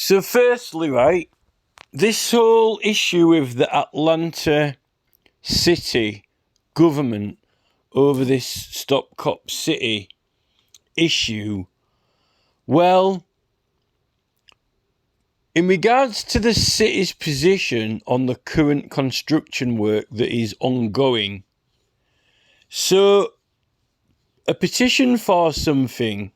So firstly, right, this whole issue with the Atlanta city government over this Stop Cop City issue, well, in regards to the city's position on the current construction work that is ongoing, so a petition for something,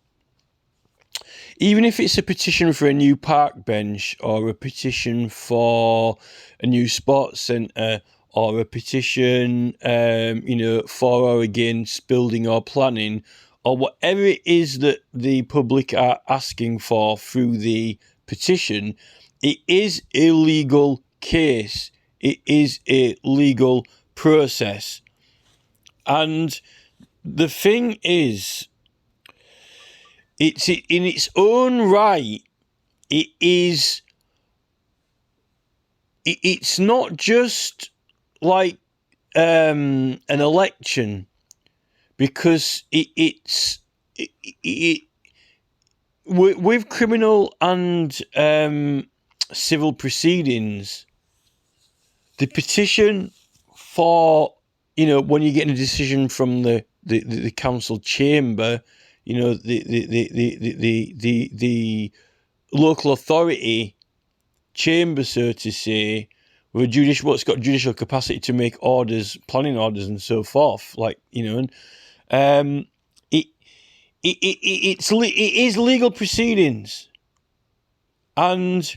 even if it's a petition for a new park bench or a petition for a new sports centre or a petition, for or against building or planning, or whatever it is that the public are asking for through the petition, it is a legal case. It is a legal process. And the thing is, it's in its own right, it's not just like an election, because with criminal and civil proceedings, the petition for, when you're getting a decision from the council chamber, the local authority chamber, so to say, with what's got judicial capacity to make orders, planning orders, and so forth. It is legal proceedings, and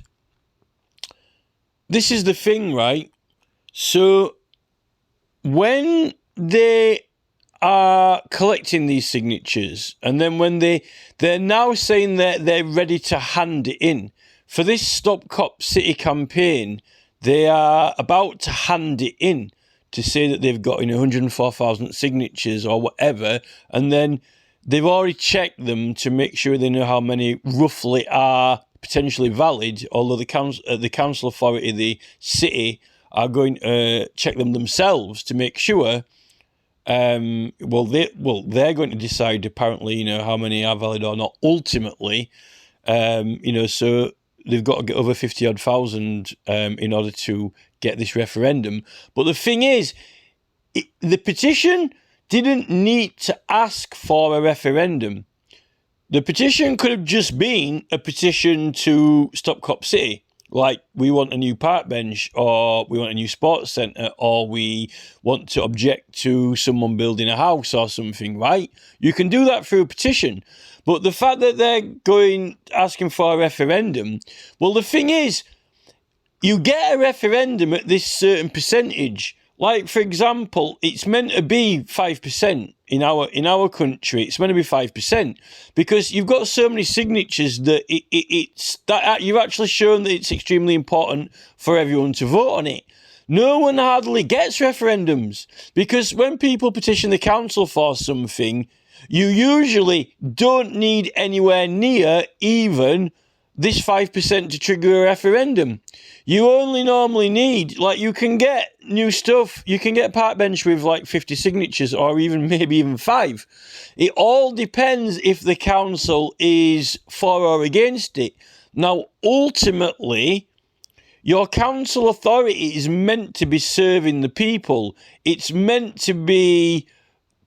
this is the thing, right? So when they are collecting these signatures, and then when they're now saying that they're ready to hand it in for this Stop Cop City campaign, they are about to hand it in to say that they've got 104,000 signatures or whatever, and then they've already checked them to make sure they know how many roughly are potentially valid, although the council authority, the city, are going to check them themselves to make sure. They're going to decide apparently, how many are valid or not ultimately. So they've got to get over 50-odd thousand in order to get this referendum. But the thing is, the petition didn't need to ask for a referendum. The petition could have just been a petition to Stop Cop City. Like, we want a new park bench, or we want a new sports centre, or we want to object to someone building a house or something, right? You can do that through a petition. But the fact that they're asking for a referendum, well, the thing is, you get a referendum at this certain percentage. Like, for example, it's meant to be 5% in our country. It's meant to be 5% because you've got so many signatures that you've actually shown that it's extremely important for everyone to vote on it. No one hardly gets referendums because when people petition the council for something, you usually don't need anywhere near even this 5% to trigger a referendum. You only normally need, you can get new stuff. You can get a park bench with 50 signatures or maybe even 5. It all depends if the council is for or against it. Now, ultimately, your council authority is meant to be serving the people. It's meant to be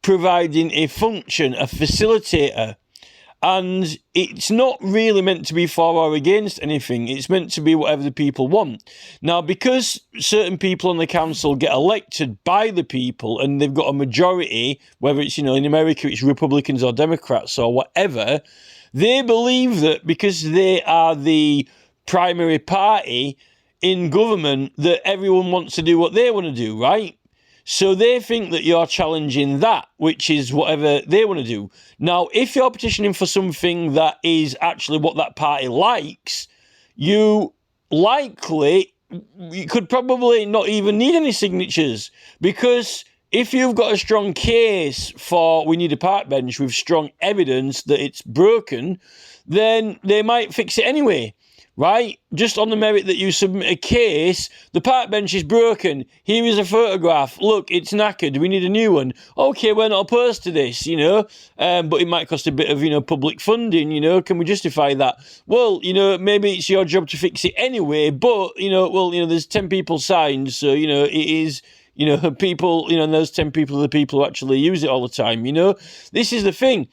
providing a function, a facilitator. And it's not really meant to be for or against anything. It's meant to be whatever the people want. Now, because certain people on the council get elected by the people and they've got a majority, whether it's, in America, it's Republicans or Democrats or whatever, they believe that because they are the primary party in government, that everyone wants to do what they want to do, right? So they think that you're challenging that, which is whatever they want to do. Now, if you're petitioning for something that is actually what that party likes, you could probably not even need any signatures because if you've got a strong case for we need a park bench with strong evidence that it's broken, then they might fix it anyway, right? Just on the merit that you submit a case, the park bench is broken. Here is a photograph. Look, it's knackered. We need a new one. Okay, we're not opposed to this, but it might cost a bit of, public funding, Can we justify that? Well, maybe it's your job to fix it anyway, but, there's 10 people signed, so, it is... people, and those 10 people are the people who actually use it all the time, This is the thing.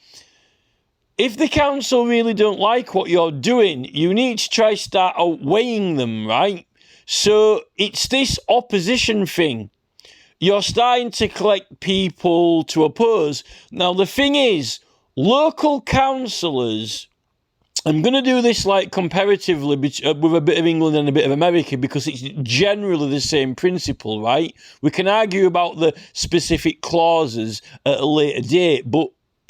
If the council really don't like what you're doing, you need to try start outweighing them, right? So it's this opposition thing. You're starting to collect people to oppose. Now, the thing is, local councillors... I'm going to do this comparatively with a bit of England and a bit of America because it's generally the same principle, right? We can argue about the specific clauses at a later date, but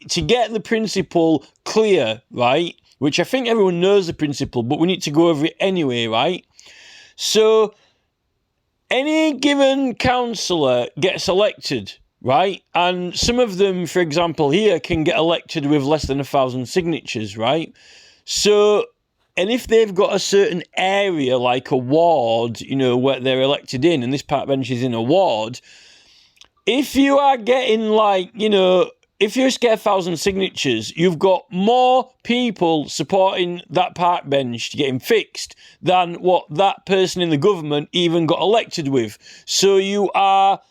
to get the principle clear, right, which I think everyone knows the principle, but we need to go over it anyway, right? So any given councillor gets elected, right? And some of them, for example, here can get elected with less than 1,000 signatures, right? So, and if they've got a certain area, like a ward, where they're elected in, and this park bench is in a ward, if you are getting if you just get 1,000 signatures, you've got more people supporting that park bench to get him fixed than what that person in the government even got elected with. So you are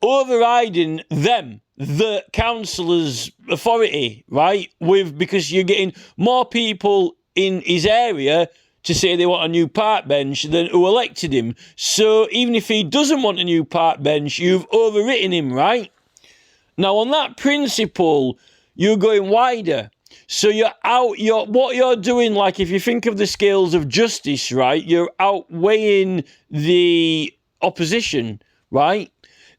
overriding them, the councillor's authority, right? Because you're getting more people in his area to say they want a new park bench than who elected him. So even if he doesn't want a new park bench, you've overwritten him, right? Now, on that principle, you're going wider. So what you're doing, if you think of the scales of justice, right, you're outweighing the opposition, right?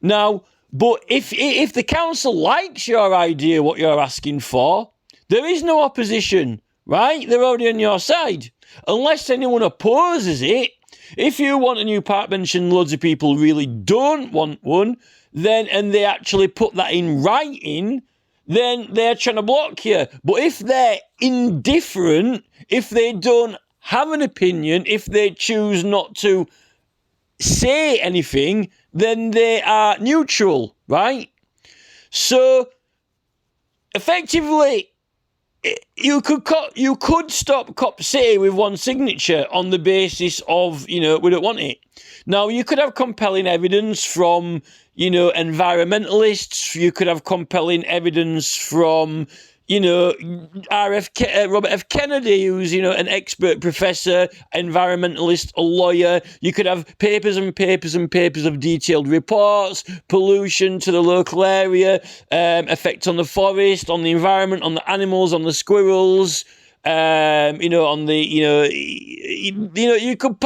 Now, but if the council likes your idea, what you're asking for, there is no opposition, right? They're already on your side. Unless anyone opposes it. If you want a new park bench and loads of people really don't want one, and they actually put that in writing, then they're trying to block you. But if they're indifferent, if they don't have an opinion, if they choose not to say anything, then they are neutral, right? So, effectively, you could stop Cop City with one signature on the basis of, we don't want it. Now, you could have compelling evidence from, environmentalists. You could have compelling evidence from, Robert F. Kennedy, who's, an expert professor, environmentalist, a lawyer. You could have papers and papers and papers of detailed reports, pollution to the local area, effect on the forest, on the environment, on the animals, on the squirrels, on the, you could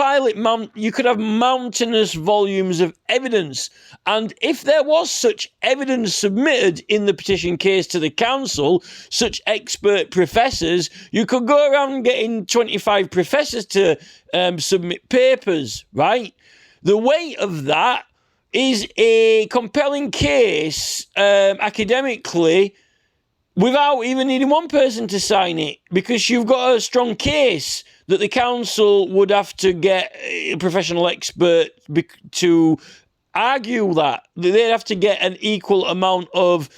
you could have mountainous volumes of evidence. And if there was such evidence submitted in the petition case to the council, such expert professors, you could go around getting 25 professors to submit papers, right? The weight of that is a compelling case academically, without even needing one person to sign it, because you've got a strong case that the council would have to get a professional expert to argue that. They'd have to get an equal amount of...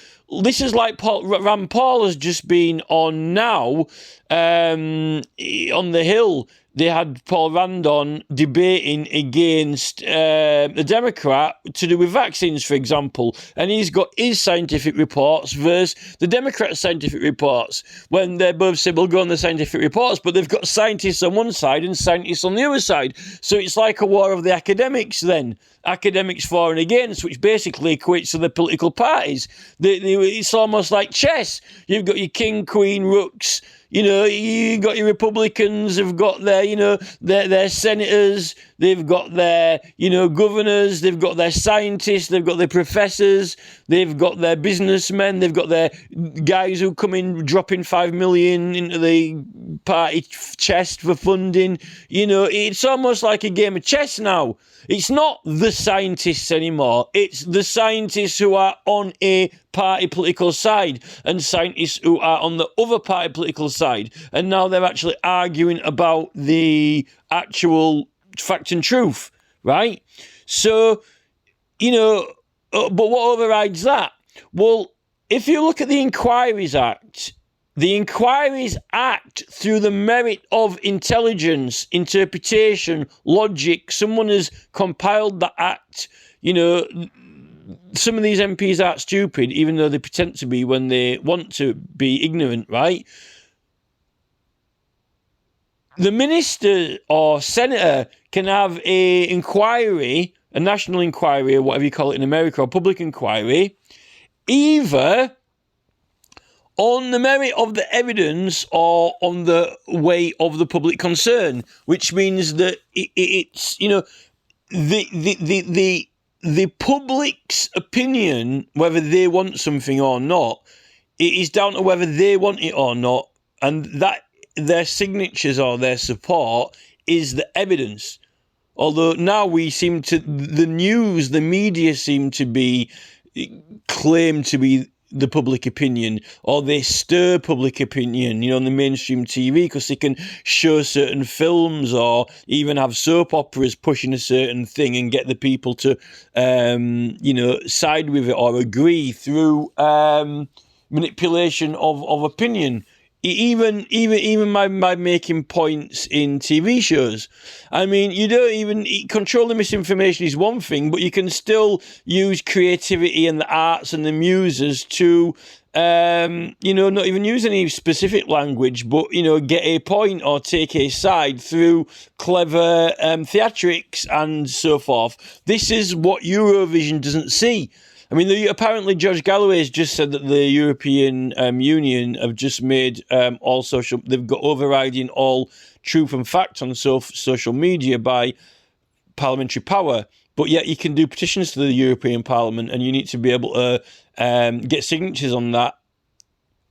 This is like Rand Paul has just been on now, on the Hill. They had Paul Rand on debating against the Democrat to do with vaccines, for example. And he's got his scientific reports versus the Democrat's scientific reports. When they both say, we'll go on the scientific reports, but they've got scientists on one side and scientists on the other side. So it's like a war of the academics then. Academics for and against, which basically equates to the political parties. It's almost like chess. You've got your king, queen, rooks, You got your Republicans have got their, their senators, they've got their, governors, they've got their scientists, they've got their professors, they've got their businessmen, they've got their guys who come in dropping 5 million into the party chest for funding. It's almost like a game of chess now. It's not the scientists anymore. It's the scientists who are on a party political side and scientists who are on the other party political side. And now they're actually arguing about the actual fact and truth, right? So, but what overrides that? Well, if you look at the Inquiries Act, the Inquiries Act, through the merit of intelligence, interpretation, logic, someone has compiled the act. Some of these MPs aren't stupid, even though they pretend to be when they want to be ignorant, right? The minister or senator can have a inquiry, a national inquiry, or whatever you call it in America, or public inquiry, either on the merit of the evidence or on the weight of the public concern, which means that it's the public's opinion, whether they want something or not, it is down to whether they want it or not, and that their signatures or their support is the evidence. Although now the media seem to be claimed to be the public opinion, or they stir public opinion, on the mainstream TV, because they can show certain films or even have soap operas pushing a certain thing and get the people to, side with it or agree through manipulation of opinion. Even by making points in TV shows. I mean, you don't even control the misinformation is one thing, but you can still use creativity and the arts and the muses to, not even use any specific language, but, get a point or take a side through clever theatrics and so forth. This is what Eurovision doesn't see. I mean, apparently George Galloway has just said that the European Union have just made they've got overriding all truth and fact on social media by parliamentary power. But yet you can do petitions to the European Parliament, and you need to be able to get signatures on that.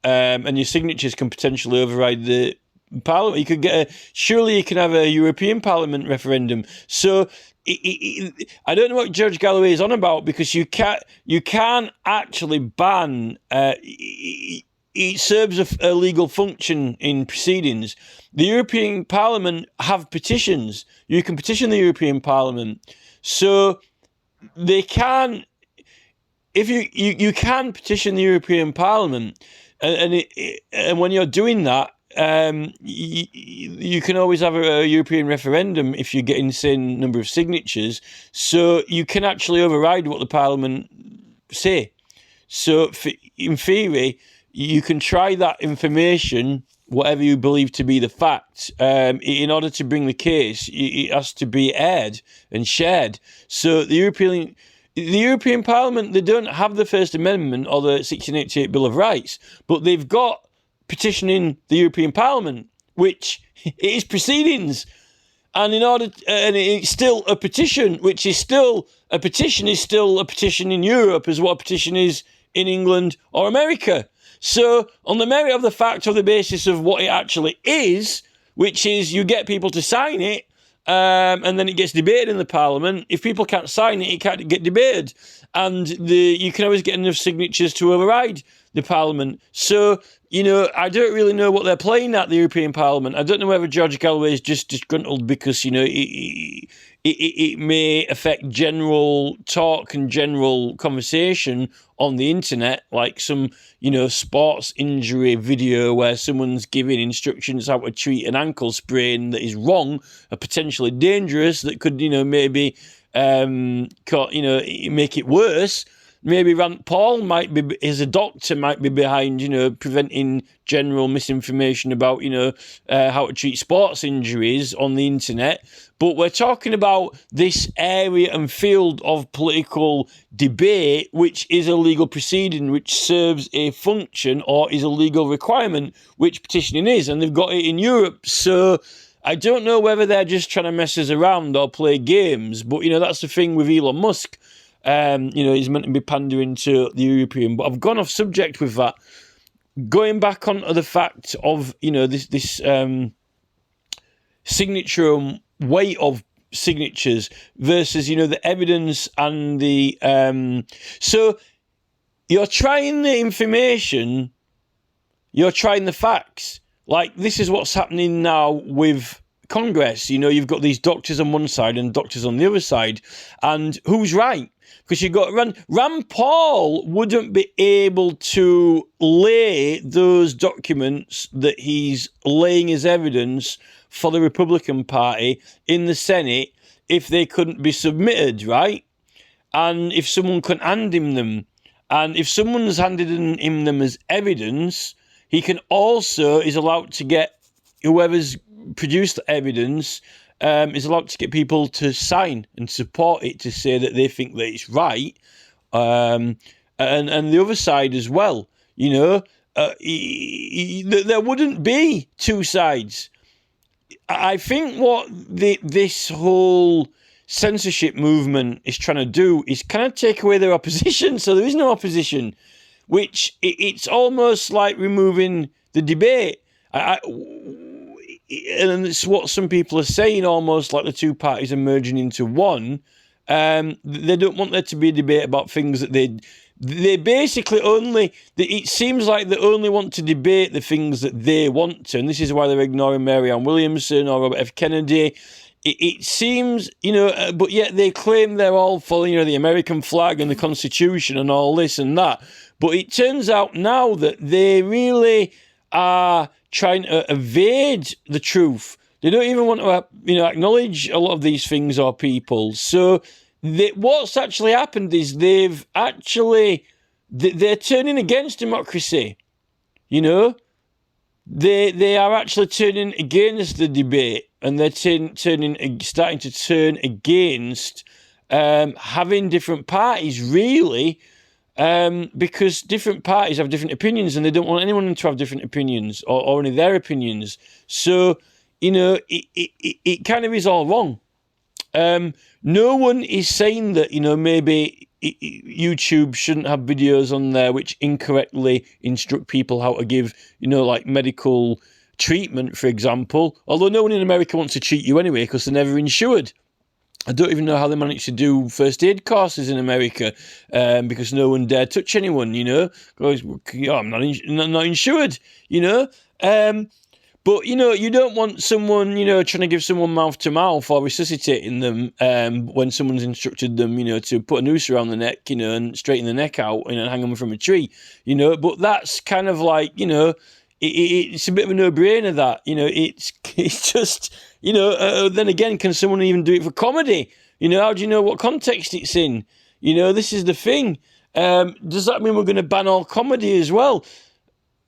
And your signatures can potentially override the Parliament. You could surely you can have a European Parliament referendum. So I don't know what George Galloway is on about, because you can't actually ban. It serves a legal function in proceedings. The European Parliament have petitions. You can petition the European Parliament, so they can. If you can petition the European Parliament, and when you're doing that. You can always have a European referendum if you get an insane number of signatures, so you can actually override what the Parliament say. So in theory, you can try that information, whatever you believe to be the fact, in order to bring the case, it has to be aired and shared. So the European Parliament, they don't have the First Amendment or the 1688 Bill of Rights, but they've got petitioning the European Parliament, which is proceedings, and and it's still a petition, which is still a petition in Europe as what a petition is in England or America. So on the merit of the fact, or the basis of what it actually is, which is you get people to sign it, and then it gets debated in the Parliament. If people can't sign it, it can't get debated, and you can always get enough signatures to override the Parliament. So, I don't really know what they're playing at the European Parliament. I don't know whether George Galloway is just disgruntled because, it may affect general talk and general conversation on the internet, like some, sports injury video where someone's giving instructions how to treat an ankle sprain that is wrong, or potentially dangerous, that could, maybe, make it worse. maybe Rand Paul as a doctor, might be behind, preventing general misinformation about, how to treat sports injuries on the internet. But we're talking about this area and field of political debate, which is a legal proceeding, which serves a function or is a legal requirement, which petitioning is. And they've got it in Europe. So I don't know whether they're just trying to mess us around or play games. But, that's the thing with Elon Musk. He's meant to be pandering to the European. But I've gone off subject with that. Going back onto the fact of, this signature and weight of signatures versus, the evidence and the... So you're trying the information, you're trying the facts. Like, this is what's happening now with Congress. You've got these doctors on one side and doctors on the other side. And who's right? Because you've got Rand Paul wouldn't be able to lay those documents that he's laying as evidence for the Republican Party in the Senate if they couldn't be submitted, right? And if someone can hand him them, and if someone's handed him them as evidence, he can also, is allowed to get whoever's produced the evidence, is allowed to get people to sign and support it to say that they think that it's right. And the other side as well, there wouldn't be two sides. I think what this whole censorship movement is trying to do is kind of take away their opposition, so there is no opposition, which it's almost like removing the debate. And it's what some people are saying, almost like the two parties are merging into one. They don't want there to be a debate about things that they basically only... It seems like they only want to debate the things that they want to, and this is why they're ignoring Marianne Williamson or Robert F. Kennedy. It seems, but yet they claim they're all for, the American flag and the Constitution and all this and that. But it turns out now that they really are trying to evade the truth. They don't even want to, acknowledge a lot of these things or people. So what's actually happened is they're turning against democracy. They are actually turning against the debate, and they're starting to turn against having different parties, really. Because different parties have different opinions and they don't want anyone to have different opinions or only their opinions. So, it kind of is all wrong. No one is saying that, maybe YouTube shouldn't have videos on there which incorrectly instruct people how to give, like medical treatment, for example. Although no one in America wants to treat you anyway because they're never insured. I don't even know how they manage to do first aid courses in America because no one dare touch anyone, Goes, I'm not insured, But, you don't want someone, trying to give someone mouth-to-mouth or resuscitating them when someone's instructed them, to put a noose around the neck, and straighten the neck out and hang them from a tree, But that's kind of like, it's a bit of a no-brainer that, it's just, then again, can someone even do it for comedy? How do you know what context it's in? This is the thing. Does that mean we're going to ban all comedy as well?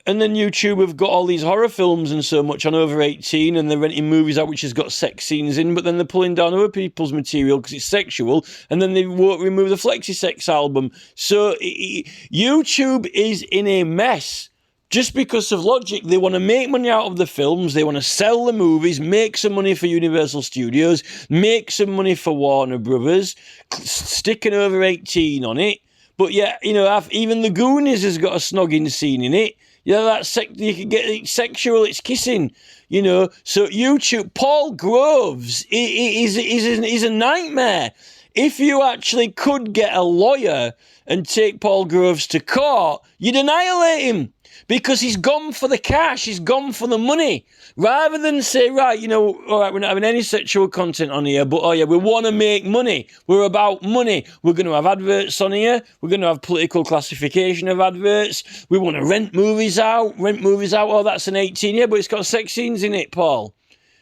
And then YouTube have got all these horror films and so much on over 18, and they're renting movies out which has got sex scenes in, but then they're pulling down other people's material because it's sexual, and then they won't remove the Flexi-Sex album. So YouTube is in a mess. Just because of logic, they want to make money out of the films, they want to sell the movies, make some money for Universal Studios, make some money for Warner Brothers, sticking over 18 on it. But yeah, even the Goonies has got a snogging scene in it. You can get it sexual, it's kissing, So YouTube, Paul Groves is a nightmare. If you actually could get a lawyer and take Paul Groves to court, you'd annihilate him. Because he's gone for the cash, he's gone for the money. Rather than say, right, all right, we're not having any sexual content on here, but we want to make money. We're about money. We're going to have adverts on here. We're going to have political classification of adverts. We want to rent movies out. Oh, that's an 18, yeah, but it's got sex scenes in it, Paul.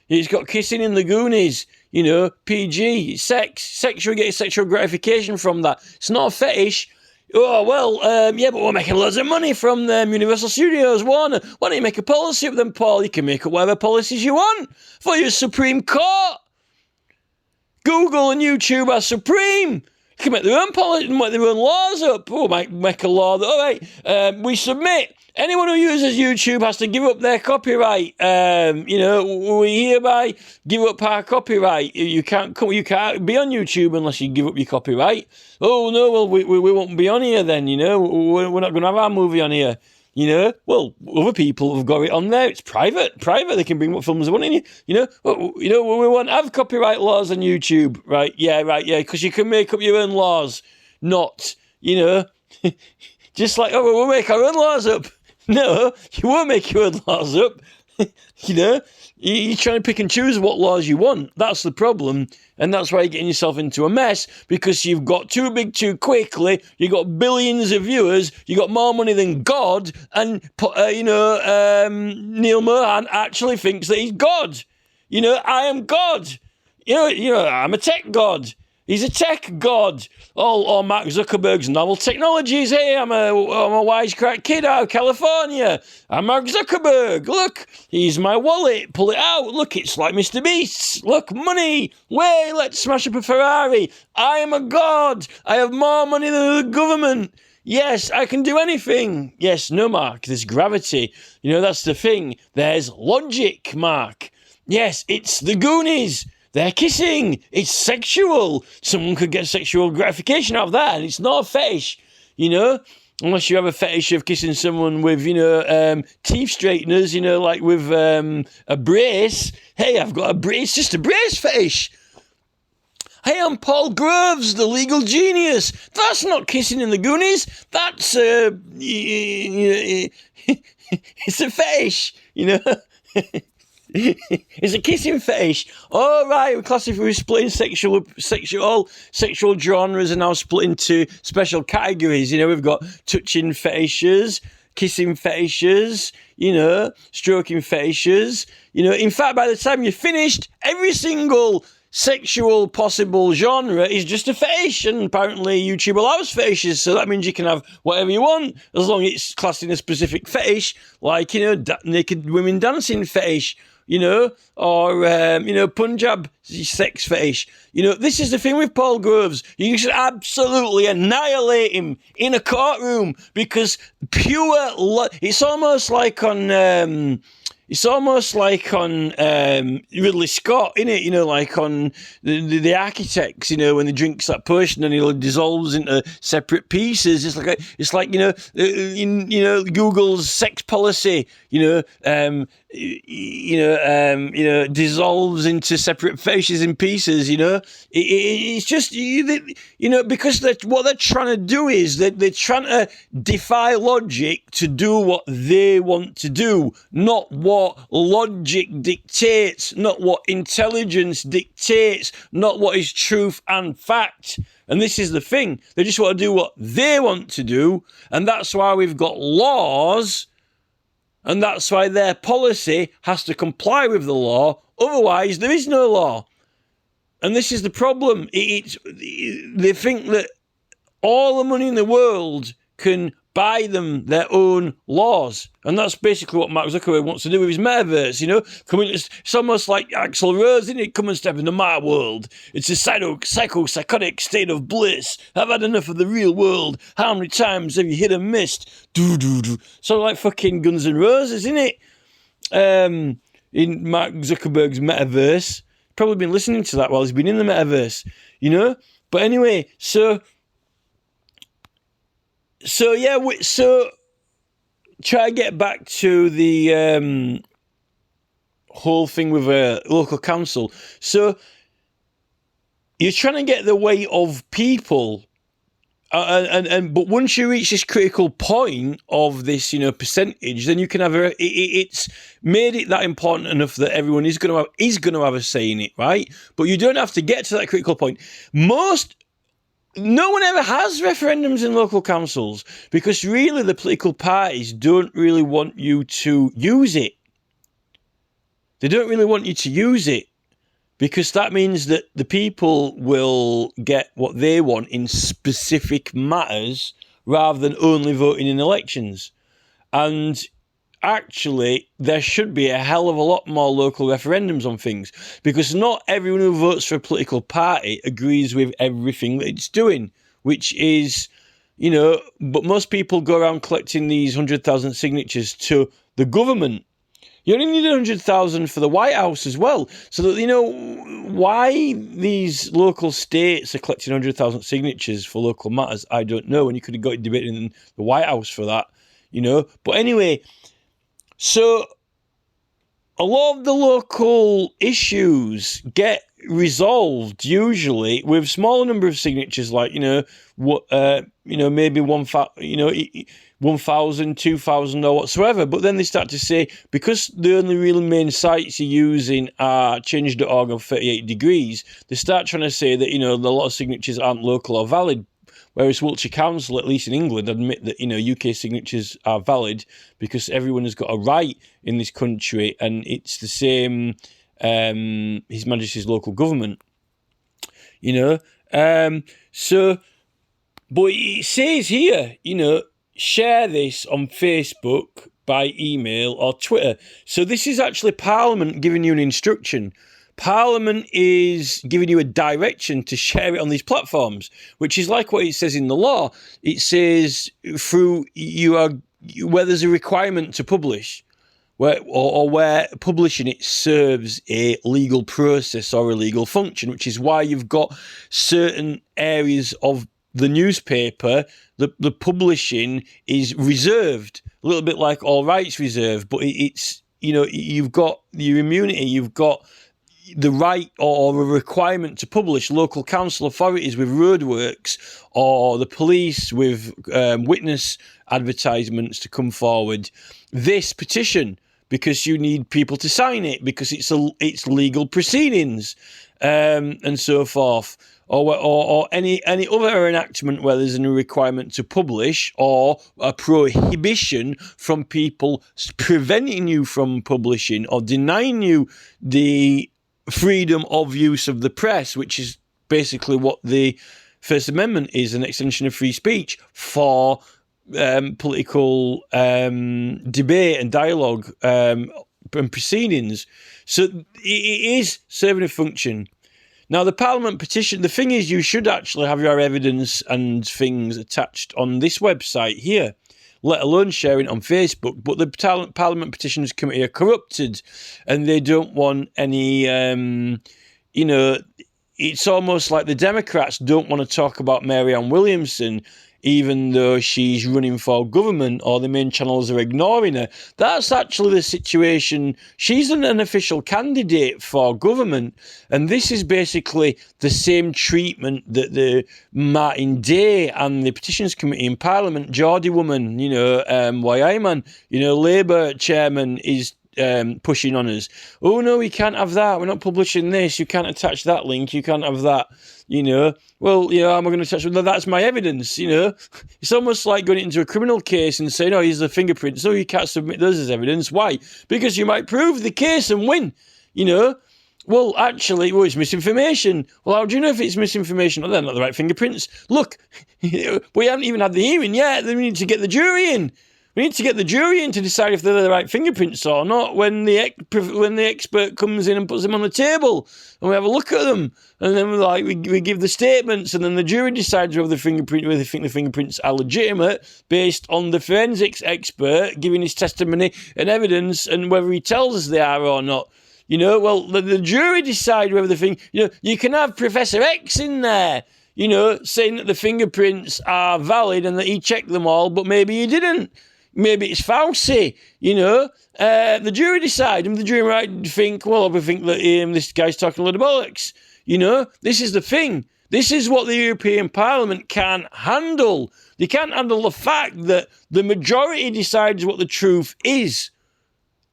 It's got kissing in the Goonies, PG, sex. Sex, you get sexual gratification from that. It's not a fetish. Oh, well, yeah, but we're making loads of money from them. Universal Studios, Warner. Why don't you make a policy with them, Paul? You can make up whatever policies you want for your Supreme Court. Google and YouTube are supreme. You can make their own policy, make their own laws up. Oh, make a law that, all right, we submit. Anyone who uses YouTube has to give up their copyright. We hereby give up our copyright. You can't be on YouTube unless you give up your copyright. Oh no, well we won't be on here then. We're not going to have our movie on here. Well, other people have got it on there. It's private. They can bring what films they want in. We won't have copyright laws on YouTube, right? Yeah, because you can make up your own laws. Not, just like, oh, we'll make our own laws up. No, you won't make your own laws up. You're trying to pick and choose what laws you want. That's the problem. And that's why you're getting yourself into a mess, because you've got too big too quickly. You've got billions of viewers. You've got more money than God. And, Neil Mohan actually thinks that he's God. I am God. I'm a tech god. He's a tech god. Or Mark Zuckerberg's novel technologies. Hey, I'm a wisecrack kid out of California. I'm Mark Zuckerberg. Look, here's my wallet. Pull it out. Look, it's like Mr. Beast's. Look, money. Way, let's smash up a Ferrari. I am a god. I have more money than the government. Yes, I can do anything. Yes, no, Mark, there's gravity. That's the thing. There's logic, Mark. Yes, it's the Goonies. They're kissing. It's sexual. Someone could get sexual gratification out of that, and it's not a fetish, unless you have a fetish of kissing someone with, teeth straighteners, like with a brace. Hey, I've got a brace. It's just a brace fetish. Hey, I'm Paul Groves, the legal genius. That's not kissing in the Goonies. That's, it's a fetish, It's a kissing fetish. All right, we're splitting sexual genres are now split into special categories. We've got touching fetishes, kissing fetishes, stroking fetishes. In fact, by the time you're finished, every single sexual possible genre is just a fetish, and apparently YouTube allows fetishes, so that means you can have whatever you want as long as it's classed in a specific fetish, like naked women dancing fetish, or Punjab sex fetish. This is the thing with Paul Groves. You should absolutely annihilate him in a courtroom, because it's almost like on Ridley Scott, innit? Like on the Architects, when the drink's that potion and it dissolves into separate pieces. It's like Google's sex policy, dissolves into separate faces and pieces. It's just because what they're trying to do is that they're trying to defy logic to do what they want to do, not what logic dictates, not what intelligence dictates, not what is truth and fact. And this is the thing. They just want to do what they want to do, and that's why we've got laws, and that's why their policy has to comply with the law. Otherwise, there is no law. And this is the problem. They think that all the money in the world can buy them their own laws. And that's basically what Mark Zuckerberg wants to do with his metaverse, It's almost like Axl Rose, isn't it? Come and step into my world. It's a psychotic state of bliss. I've had enough of the real world. How many times have you hit and missed? Do. Sort of like fucking Guns N' Roses, isn't it? In Mark Zuckerberg's metaverse. Probably been listening to that while he's been in the metaverse, But anyway, so try to get back to the whole thing with a local council. So you're trying to get the weight of people, but once you reach this critical point of this, percentage, then you can have it's made it that important enough that everyone is going to have a say in it, right? But you don't have to get to that critical point. No one ever has referendums in local councils, because really the political parties don't really want you to use it. They don't really want you to use it, because that means that the people will get what they want in specific matters rather than only voting in elections. And actually, there should be a hell of a lot more local referendums on things, because not everyone who votes for a political party agrees with everything that it's doing, which is, but most people go around collecting these 100,000 signatures to the government. You only need 100,000 for the White House as well. So that, why these local states are collecting 100,000 signatures for local matters, I don't know. And you could have got a debate in the White House for that, But anyway, so a lot of the local issues get resolved usually with smaller number of signatures, like maybe 1,000, 2,000 or whatsoever. But then they start to say, because the only real main sites you're using are change.org and 38 degrees, they start trying to say that a lot of signatures aren't local or valid. Whereas Wiltshire Council, at least in England, admit that UK signatures are valid because everyone has got a right in this country, and it's the same His Majesty's local government. But it says here, share this on Facebook, by email or Twitter. So this is actually Parliament giving you an instruction. Parliament is giving you a direction to share it on these platforms, which is like what it says in the law. It says where there's a requirement to publish, where publishing it serves a legal process or a legal function, which is why you've got certain areas of the newspaper, the publishing is reserved, a little bit like all rights reserved, but it's, you've got your immunity, you've got the right or a requirement to publish. Local council authorities with roadworks, or the police with witness advertisements to come forward. This petition, because you need people to sign it, because it's legal proceedings, and so forth. Or any other enactment where there's a requirement to publish, or a prohibition from people preventing you from publishing or denying you the freedom of use of the press, which is basically what the First Amendment is, an extension of free speech for political debate and dialogue and proceedings. So it is serving a function. Now, the Parliament petition, the thing is, you should actually have your evidence and things attached on this website here, let alone sharing it on Facebook. But the Parliament Petitions Committee are corrupted, and they don't want any, it's almost like the Democrats don't want to talk about Marianne Williamson, even though she's running for government, or the main channels are ignoring her. That's actually the situation. She's an official candidate for government, and this is basically the same treatment that the Martin Day and the Petitions Committee in Parliament, Geordie woman, YI-man, Labour chairman is pushing on us. Oh no, we can't have that. We're not publishing this. You can't attach that link. You can't have that. Well, how am I going to attach? No, that's my evidence. It's almost like going into a criminal case and saying, "Oh, here's the fingerprints. No, you can't submit those as evidence." Why? Because you might prove the case and win. Well, actually, it's misinformation. Well, how do you know if it's misinformation? Well, they're not the right fingerprints. Look, we haven't even had the hearing yet. We need to get the jury in. We need to get the jury in to decide if they're the right fingerprints or not when the expert comes in and puts them on the table, and we have a look at them, and then we give the statements, and then the jury decides whether they think the fingerprints are legitimate based on the forensics expert giving his testimony and evidence, and whether he tells us they are or not. Well, the jury decide whether the thing, you can have Professor X in there, saying that the fingerprints are valid and that he checked them all, but maybe he didn't. Maybe it's Fauci, the jury decide, and the jury might think, well, I think that this guy's talking a lot of bollocks. This is the thing. This is what the European Parliament can't handle. They can't handle the fact that the majority decides what the truth is.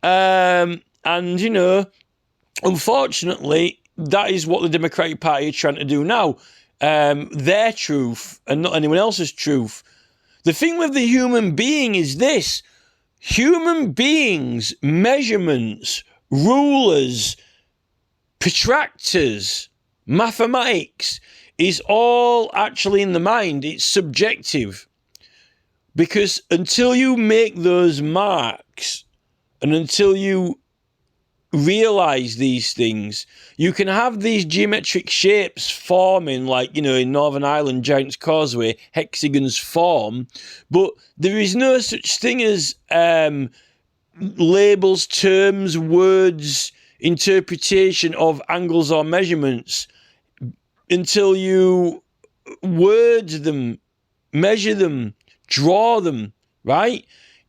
Unfortunately, that is what the Democratic Party are trying to do now. Their truth and not anyone else's truth. The thing with the human being is this: human beings, measurements, rulers, protractors, mathematics is all actually in the mind. It's subjective. Because until you make those marks and until you realize these things, you can have these geometric shapes forming, like, in Northern Ireland, Giant's Causeway, hexagons form, but there is no such thing as labels, terms, words, interpretation of angles or measurements until you word them, measure them, draw them, right?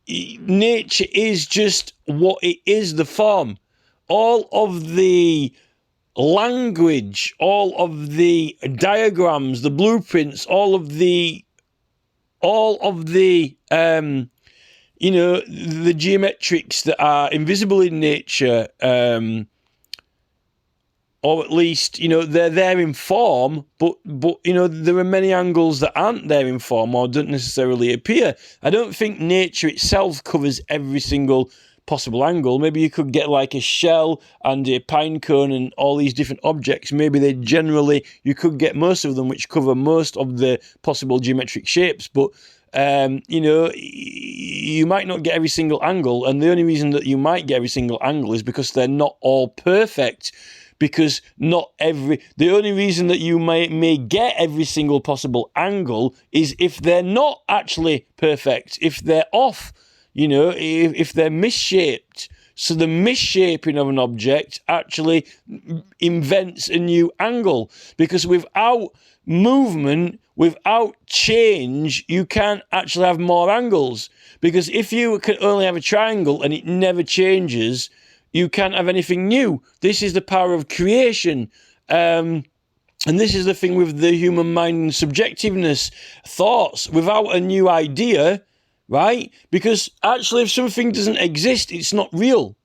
Nature is just what it is, the form. All of the language, all of the diagrams, the blueprints, all of the the geometrics that are invisible in nature, or at least, they're there in form, but there are many angles that aren't there in form or don't necessarily appear. I don't think nature itself covers every single possible angle. Maybe you could get like a shell and a pine cone and all these different objects. Maybe you could get most of them which cover most of the possible geometric shapes, but you might not get every single angle, and the only reason that you might get every single angle is because they're not all perfect. Because the only reason that you may get every single possible angle is if they're not actually perfect, if they're off, if they're misshaped. So the misshaping of an object actually invents a new angle, because without movement, without change, you can't actually have more angles. Because if you can only have a triangle and it never changes, you can't have anything new. This is the power of creation. And this is the thing with the human mind and subjectiveness, thoughts. Without a new idea, right? Because actually, if something doesn't exist, it's not real.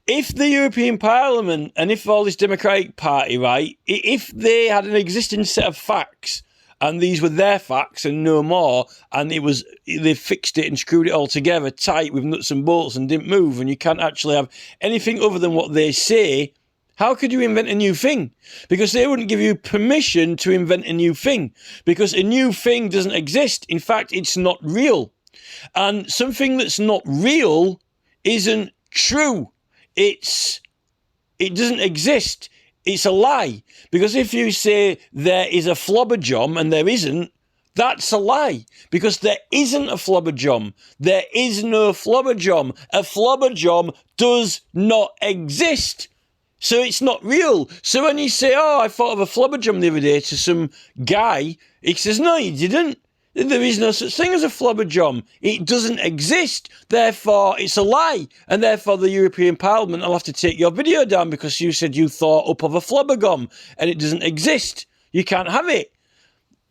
If the European Parliament and if all this Democratic Party, right, if they had an existing set of facts, and these were their facts and no more, and they fixed it and screwed it all together tight with nuts and bolts and didn't move, and you can't actually have anything other than what they say, how could you invent a new thing? Because they wouldn't give you permission to invent a new thing, because a new thing doesn't exist. In fact, it's not real. And something that's not real isn't true. It doesn't exist. It's a lie. Because if you say there is a flobberjom and there isn't, that's a lie. Because there isn't a flobberjom. There is no flobberjom. A flobberjom does not exist. So it's not real. So when you say, I thought of a flobberjom the other day to some guy, he says, no, you didn't. There is no such thing as a flobberjom. It doesn't exist. Therefore, it's a lie. And therefore, the European Parliament will have to take your video down because you said you thought up of a flobbergom and it doesn't exist. You can't have it.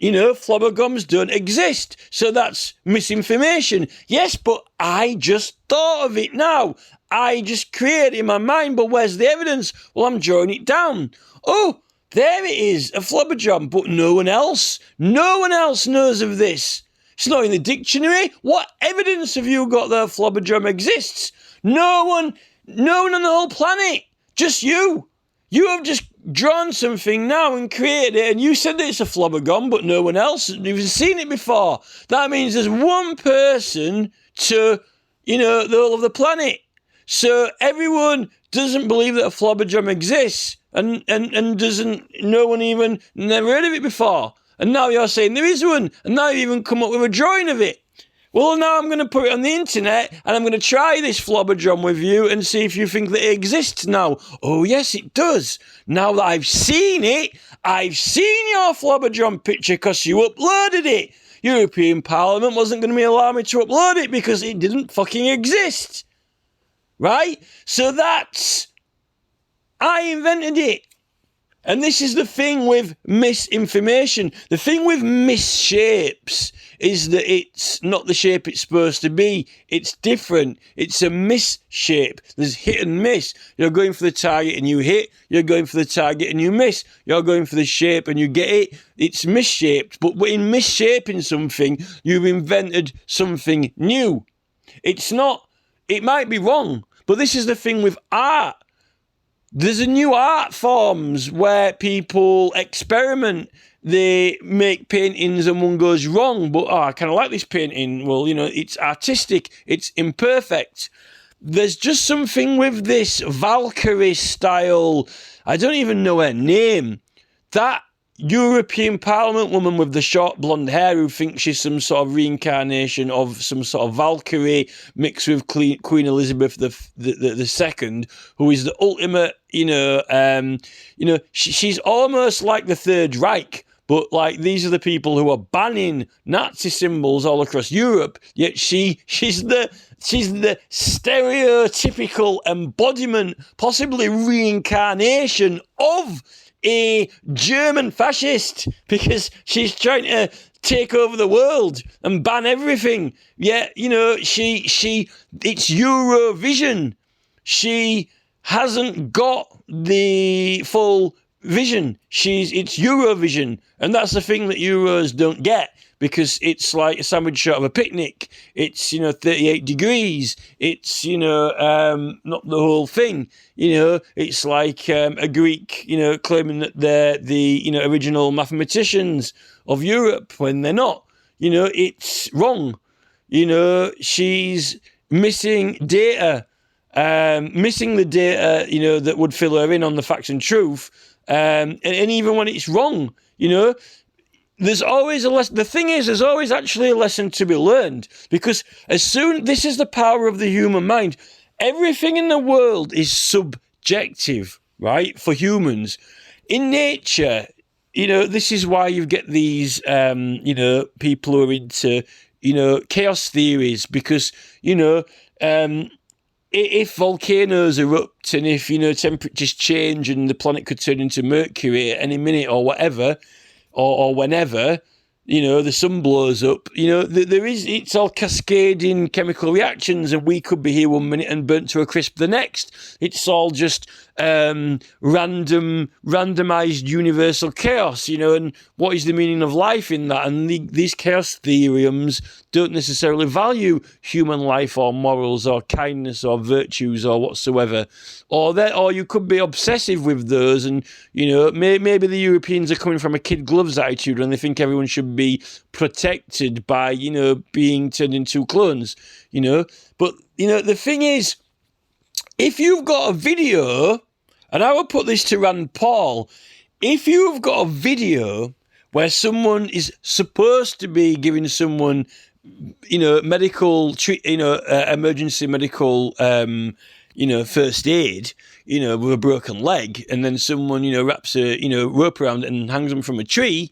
Flobbergoms don't exist. So that's misinformation. Yes, but I just thought of it now. I just created it in my mind, but where's the evidence? Well, I'm drawing it down. Oh, there it is, a flobberjom, but no one else knows of this. It's not in the dictionary. What evidence have you got that a flobberjom exists? No one on the whole planet. Just you. You have just drawn something now and created it, and you said that it's a flobbergom, but no one else has even seen it before. That means there's one person to, the whole of the planet. So everyone doesn't believe that a flobberjom exists, and no one even never heard of it before. And now you're saying there is one, and now you even come up with a drawing of it. Well, now I'm going to put it on the internet, and I'm going to try this flobberjom with you and see if you think that it exists now. Oh, yes, it does. Now that I've seen it, I've seen your flobberjom picture because you uploaded it. European Parliament wasn't going to allow me to upload it because it didn't fucking exist. Right? So I invented it. And this is the thing with misinformation. The thing with misshapes is that it's not the shape it's supposed to be. It's different. It's a misshape. There's hit and miss. You're going for the target and you hit. You're going for the target and you miss. You're going for the shape and you get it. It's misshaped. But in misshaping something, you've invented something new. It might be wrong, but this is the thing with art. There's a new art forms where people experiment. They make paintings and one goes wrong, but I kind of like this painting. Well, it's artistic, it's imperfect. There's just something with this Valkyrie style, I don't even know her name, that European Parliament woman with the short blonde hair who thinks she's some sort of reincarnation of some sort of Valkyrie mixed with Queen Elizabeth the second, who is the ultimate, she's almost like the Third Reich. But like these are the people who are banning Nazi symbols all across Europe. Yet she's the stereotypical embodiment, possibly reincarnation of a German fascist, because she's trying to take over the world and ban everything. Yeah, it's Eurovision. She hasn't got the full vision. It's Eurovision, and that's the thing that Euros don't get, because it's like a sandwich shot of a picnic. It's 38 degrees. It's not the whole thing. It's like a Greek claiming that they're the original mathematicians of Europe when they're not. It's wrong. She's missing data. Missing the data, that would fill her in on the facts and truth. And even when it's wrong, there's always a lesson. The thing is, there's always actually a lesson to be learned, because this is the power of the human mind. Everything in the world is subjective, right? For humans. In nature, this is why you get these, people who are into, chaos theories, because, if volcanoes erupt and if, temperatures change and the planet could turn into Mercury at any minute or whatever, or whenever, the sun blows up, it's all cascading chemical reactions, and we could be here one minute and burnt to a crisp the next. It's all just randomized universal chaos, and what is the meaning of life in that? And these chaos theorems don't necessarily value human life or morals or kindness or virtues or whatsoever. Or you could be obsessive with those, and maybe the Europeans are coming from a kid gloves attitude and they think everyone should be protected by being turned into clones. But the thing is, if you've got a video, and I would put this to Rand Paul, if you've got a video where someone is supposed to be giving someone medical emergency medical first aid, with a broken leg, and then someone wraps a rope around it and hangs them from a tree,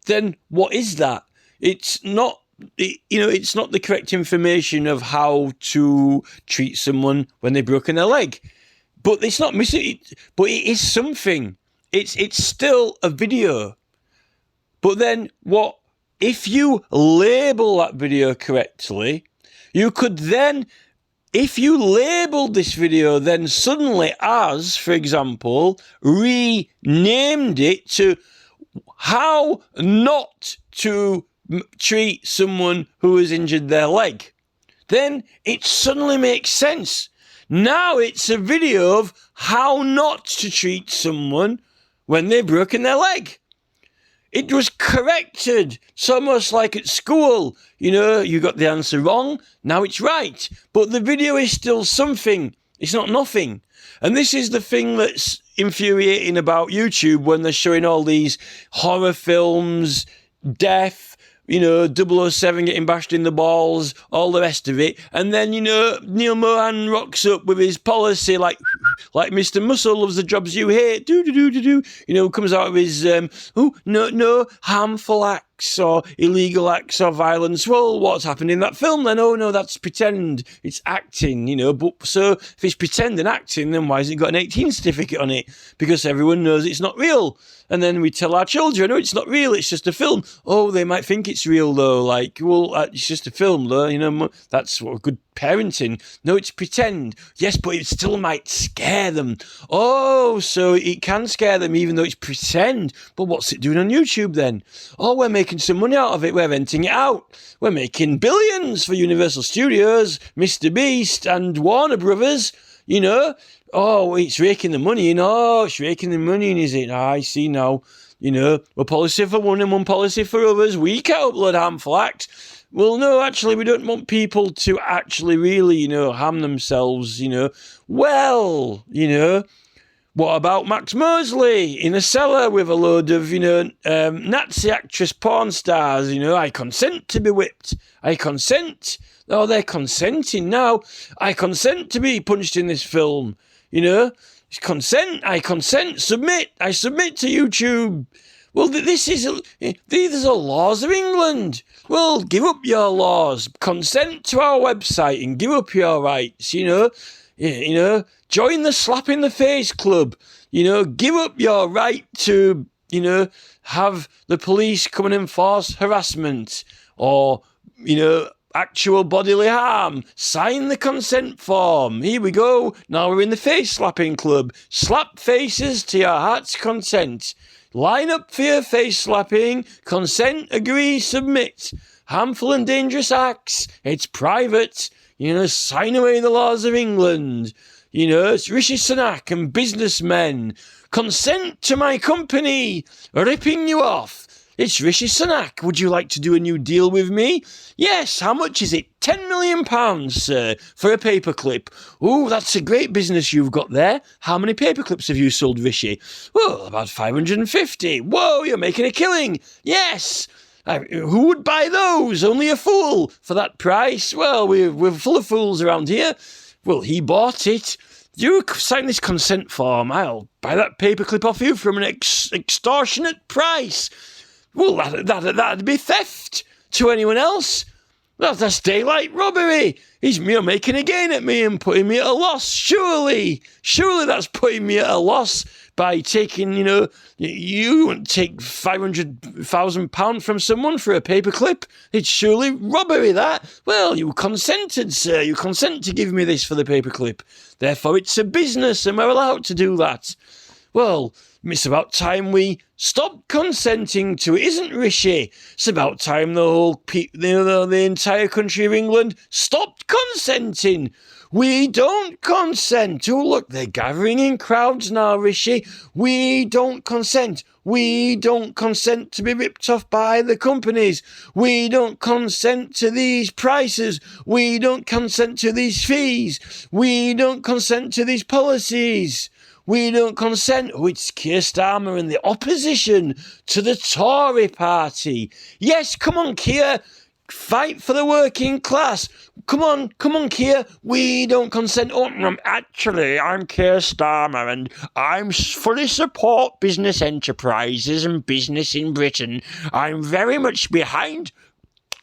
then what is that? It's not it's not the correct information of how to treat someone when they've broken their leg. But it's not missing. But it is something. It's still a video. But then what? If you label that video correctly, you could then, if you labeled this video then suddenly as, for example, renamed it to how not to treat someone who has injured their leg, then it suddenly makes sense. Now it's a video of how not to treat someone when they've broken their leg. It was corrected. It's almost like at school. You got the answer wrong, now it's right. But the video is still something. It's not nothing. And this is the thing that's infuriating about YouTube, when they're showing all these horror films, death, 007 getting bashed in the balls, all the rest of it. And then, Neil Mohan rocks up with his policy like Mr. Muscle loves the jobs you hate, comes out of his, no harmful acts or illegal acts or violence. Well, what's happened in that film then? Oh, no, that's pretend. It's acting, But so if it's pretend and acting, then why has it got an 18 certificate on it? Because everyone knows it's not real. And then we tell our children, oh, it's not real, it's just a film. Oh, they might think it's real, though. It's just a film, though. That's what good parenting. No, it's pretend. Yes, but it still might scare them. Oh, so it can scare them even though it's pretend. But what's it doing on YouTube then? Oh, we're making some money out of it. We're renting it out. We're making billions for Universal Studios, Mr. Beast, and Warner Brothers. you know. Oh, it's raking the money in. Oh, it's raking the money in, is it? I see now. You know, a policy for one and one policy for others. We can't upload harmful acts. Well, no, actually, we don't want people to actually really, you know, harm themselves, you know. Well, you know, what about Max Mosley in a cellar with a load of, you know, Nazi actress porn stars, you know, I consent to be whipped. I consent. Oh, they're consenting now. I consent to be punched in this film, you know. Consent, I consent, submit, I submit to YouTube. Well, these are laws of England. Well, give up your laws, consent to our website and give up your rights, you know. You know, join the slap in the face club, you know, give up your right to, you know, have the police come and enforce harassment or, you know, actual bodily harm. Sign the consent form. Here we go. Now we're in the face slapping club. Slap faces to your heart's content. Line up for your face slapping. Consent, agree, submit. Harmful and dangerous acts. It's private. You know, sign away the laws of England. You know, it's Rishi Sunak and businessmen. Consent to my company. Ripping you off. It's Rishi Sunak. Would you like to do a new deal with me? Yes. How much is it? £10 million, sir, for a paperclip. Oh, that's a great business you've got there. How many paperclips have you sold, Rishi? Well, about 550. Whoa, you're making a killing. Yes. Who would buy those? Only a fool for that price. Well, we're full of fools around here. Well, he bought it. You sign this consent form. I'll buy that paperclip off you from an extortionate price. Well, that'd be theft to anyone else. That's daylight robbery. He's making a gain at me and putting me at a loss. Surely that's putting me at a loss by taking, you know, you wouldn't take £500,000 from someone for a paperclip. It's surely robbery, that. Well, you consented, sir. You consent to give me this for the paperclip. Therefore, it's a business and we're allowed to do that. Well, it's about time we stopped consenting to it, isn't Rishi? It's about time the entire country of England stopped consenting. We don't consent. Oh, look, they're gathering in crowds now, Rishi. We don't consent. We don't consent to be ripped off by the companies. We don't consent to these prices. We don't consent to these fees. We don't consent to these policies. We don't consent. Oh, it's Keir Starmer and the opposition to the Tory party. Yes, come on, Keir. Fight for the working class. Come on, Keir. We don't consent. Oh, actually, I'm Keir Starmer and I fully support business enterprises and business in Britain. I'm very much behind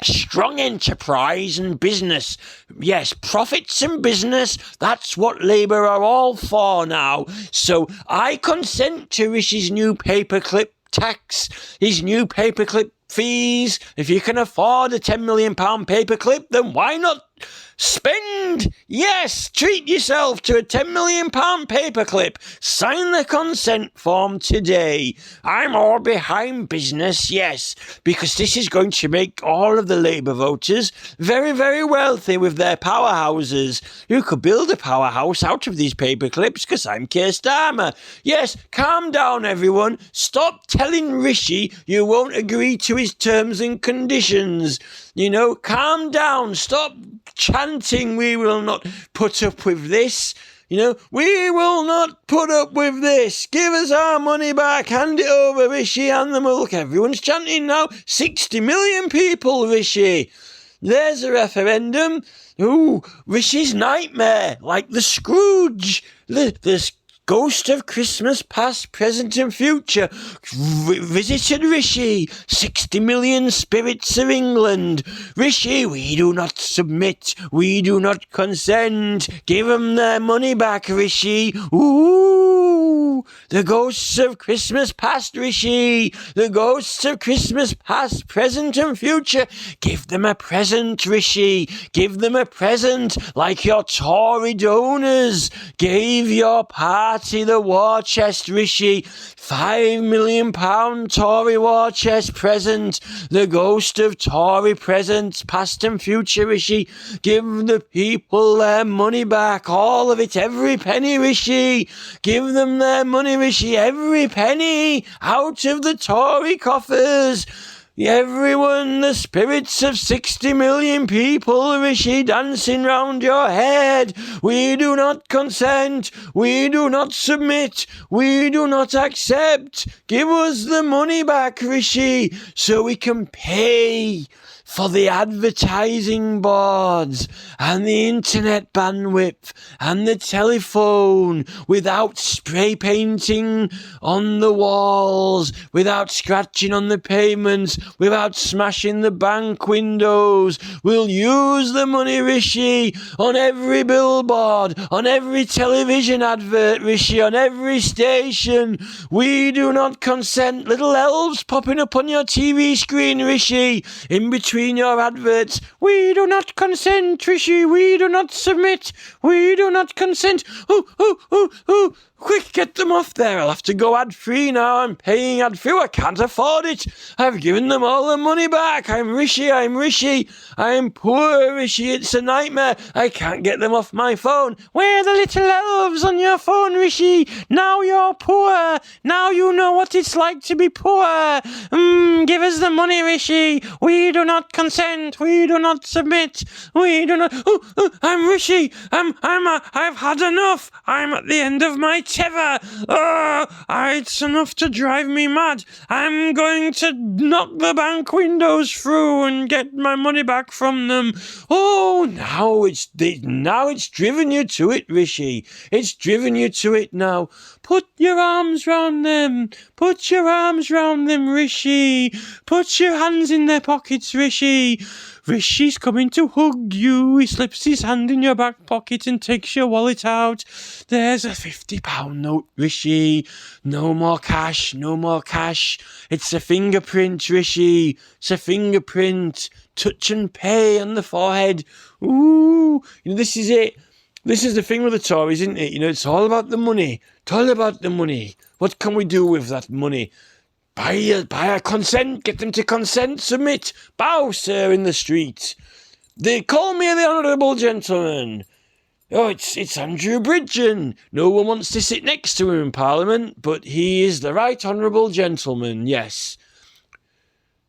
strong enterprise and business. Yes, profits and business, that's what Labour are all for now. So I consent to Rishi's new paperclip tax, his new paperclip fees. If you can afford a £10 million paperclip, then why not spend? Yes, treat yourself to a £10 million paperclip. Sign the consent form today. I'm all behind business, yes, because this is going to make all of the Labour voters very, very wealthy with their powerhouses. You could build a powerhouse out of these paperclips because I'm Keir Starmer. Yes, calm down, everyone. Stop telling Rishi you won't agree to his terms and conditions. You know, calm down. Stop chanting, we will not put up with this. You know, we will not put up with this. Give us our money back. Hand it over, Rishi. And them. Look, everyone's chanting now. 60 million people, Rishi. There's a referendum. Ooh, Rishi's nightmare. Like the Scrooge. The ghost of Christmas past, present and future visited Rishi. 60 million spirits of England. Rishi, we do not submit. We do not consent. Give them their money back, Rishi. Ooh. Ooh, the ghosts of Christmas past, Rishi. The ghosts of Christmas past, present and future. Give them a present, Rishi. Give them a present like your Tory donors gave your party the war chest, Rishi. £5 million Tory war chest present. The ghost of Tory presents, past and future, Rishi. Give the people their money back. All of it, every penny, Rishi. Give them their money, Rishi. Every penny out of the Tory coffers. Everyone, the spirits of 60 million people, Rishi, dancing round your head. We do not consent. We do not submit. We do not accept. Give us the money back, Rishi, so we can pay for the advertising boards and the internet bandwidth and the telephone without spray painting on the walls, without scratching on the pavements, without smashing the bank windows. We'll use the money, Rishi, on every billboard, on every television advert, Rishi, on every station. We do not consent. Little elves popping up on your TV screen, Rishi, in between your adverts. We do not consent, Rishi. We do not submit. We do not consent. Oh. Quick, get them off there. I'll have to go ad-free now. I'm paying ad-free. I can't afford it. I've given them all the money back. I'm Rishi. I'm poor, Rishi. It's a nightmare. I can't get them off my phone. Where are the little elves on your phone, Rishi? Now you're poor. Now you know what it's like to be poor. Give us the money, Rishi. We do not consent. We do not submit. We do not... I'm Rishi. I've had enough. I'm at the end of my tether. It's enough to drive me mad. I'm going to knock the bank windows through and get my money back from them. Oh, now it's driven you to it, Rishi. It's driven you to it now. Put your arms round them. Put your arms round them, Rishi. Put your hands in their pockets, Rishi. Rishi's coming to hug you. He slips his hand in your back pocket and takes your wallet out. There's a £50 note, Rishi. No more cash, no more cash. It's a fingerprint, Rishi. It's a fingerprint. Touch and pay on the forehead. Ooh, this is it. This is the thing with the Tories, isn't it? It's all about the money. It's all about the money. What can we do with that money? Buy a consent, get them to consent, submit, bow, sir, in the street. They call me the honourable gentleman. Oh, it's Andrew Bridgen. No one wants to sit next to him in Parliament, but he is the right honourable gentleman, yes.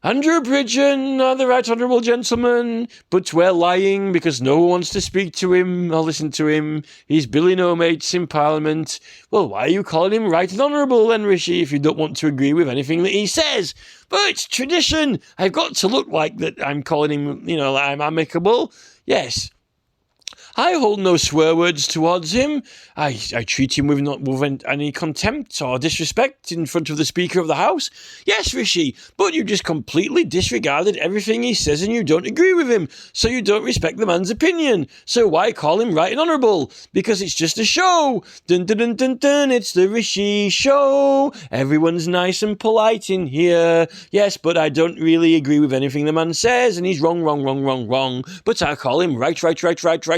Andrew Bridgen, the right honourable gentleman, but we're lying because no one wants to speak to him or listen to him. He's Billy No Mates in Parliament. Well, why are you calling him right and honourable then, Rishi, if you don't want to agree with anything that he says? But it's tradition. I've got to look like that I'm calling him, like I'm amicable. Yes. I hold no swear words towards him. I treat him with any contempt or disrespect in front of the Speaker of the House. Yes, Rishi, but you just completely disregarded everything he says and you don't agree with him, so you don't respect the man's opinion. So why call him right and honourable? Because it's just a show. Dun dun dun dun dun, it's the Rishi show. Everyone's nice and polite in here. Yes, but I don't really agree with anything the man says, and he's wrong. But I call him right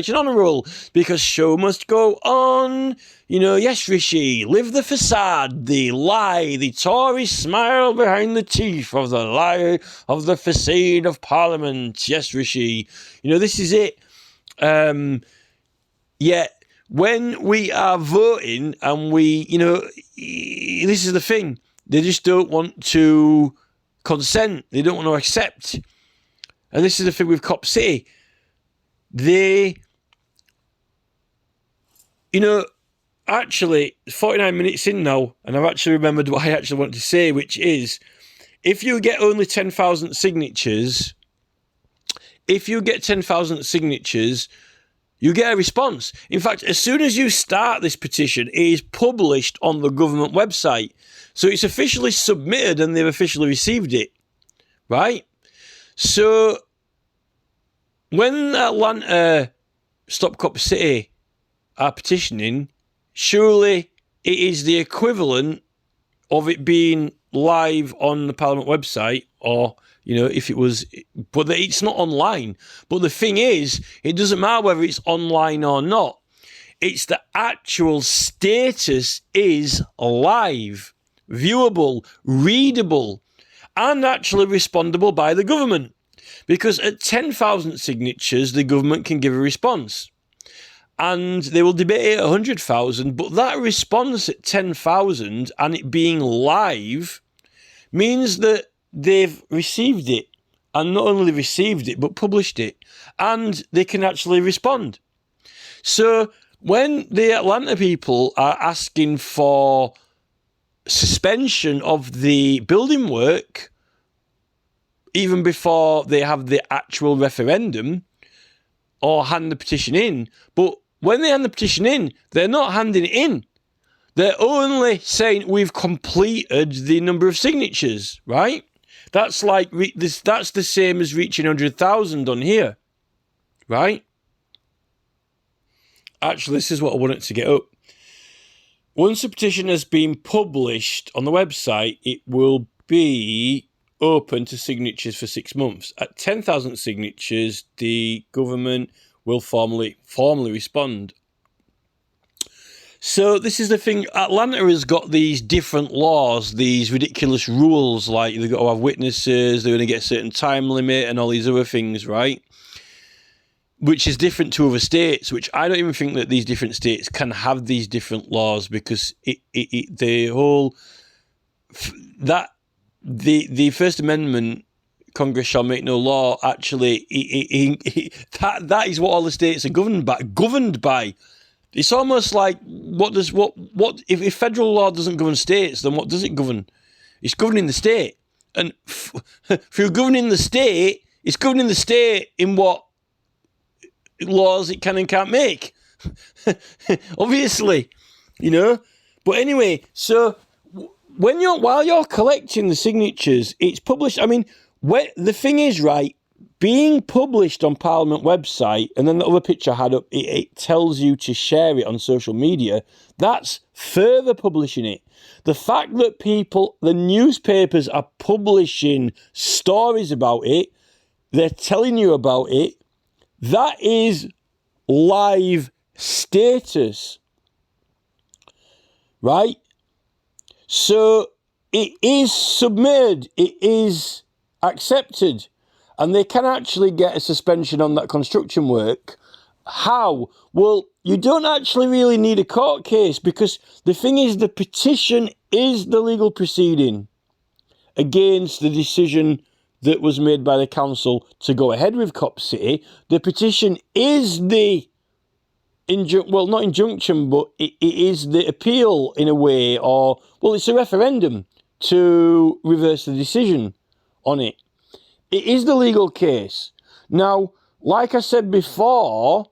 and honourable, because show must go on. Yes, Rishi, live the facade, the lie, the Tory smile behind the teeth of the lie of the facade of Parliament. Yes, Rishi, this is it. Yet when we are voting and this is the thing, they just don't want to consent. They don't want to accept. And this is the thing with Cop City. They... actually, 49 minutes in now, and I've actually remembered what I actually want to say, which is, if you get only 10,000 signatures, you get a response. In fact, as soon as you start this petition, it is published on the government website. So it's officially submitted and they've officially received it. Right? So, when Atlanta Stop Cop City are petitioning, surely it is the equivalent of it being live on the Parliament website, or, you know, if it was, but it's not online. But the thing is, it doesn't matter whether it's online or not. It's the actual status is live, viewable, readable, and actually respondable by the government. Because at 10,000 signatures, the government can give a response. And they will debate it at 100,000, but that response at 10,000 and it being live means that they've received it. And not only received it, but published it. And they can actually respond. So when the Atlanta people are asking for suspension of the building work, even before they have the actual referendum or hand the petition in, but when they hand the petition in, they're not handing it in. They're only saying we've completed the number of signatures, right? That's like that's the same as reaching 100,000 on here, right? Actually, this is what I wanted to get up. Once a petition has been published on the website, it will be open to signatures for 6 months. At 10,000 signatures, the government will formally respond. So this is the thing. Atlanta has got these different laws, these ridiculous rules, like they've got to have witnesses, they're going to get a certain time limit and all these other things, right? Which is different to other states, which I don't even think that these different states can have these different laws, because the First Amendment, Congress shall make no law, actually, that is what all the states are governed by. It's almost like, if federal law doesn't govern states, then what does it govern? It's governing the state. And through governing the state, it's governing the state in what laws it can and can't make. Obviously, you know. But anyway, so while you're collecting the signatures, it's published. I mean, the thing is, right, being published on Parliament website, and then the other picture I had up, it tells you to share it on social media. That's further publishing it. The fact that the newspapers are publishing stories about it, they're telling you about it, that is live status, right? So it is submitted, it is accepted, and they can actually get a suspension on that construction work. How? Well, you don't actually really need a court case, because the thing is, the petition is the legal proceeding against the decision that was made by the council to go ahead with Cop City. The petition is the not injunction, but it is the appeal in a way, or, well, it's a referendum to reverse the decision on it. It is the legal case. Now, like I said before,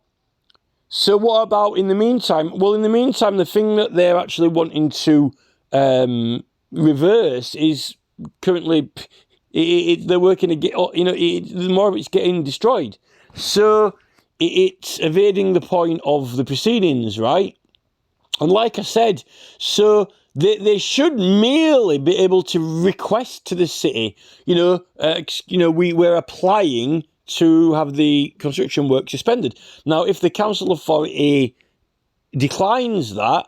so what about in the meantime? Well, in the meantime, the thing that they're actually wanting to reverse is currently, they're working to get, you know, the more of it's getting destroyed. So it's evading the point of the proceedings, right? And like I said, so they should merely be able to request to the city, we're applying to have the construction work suspended. Now, if the council authority declines that,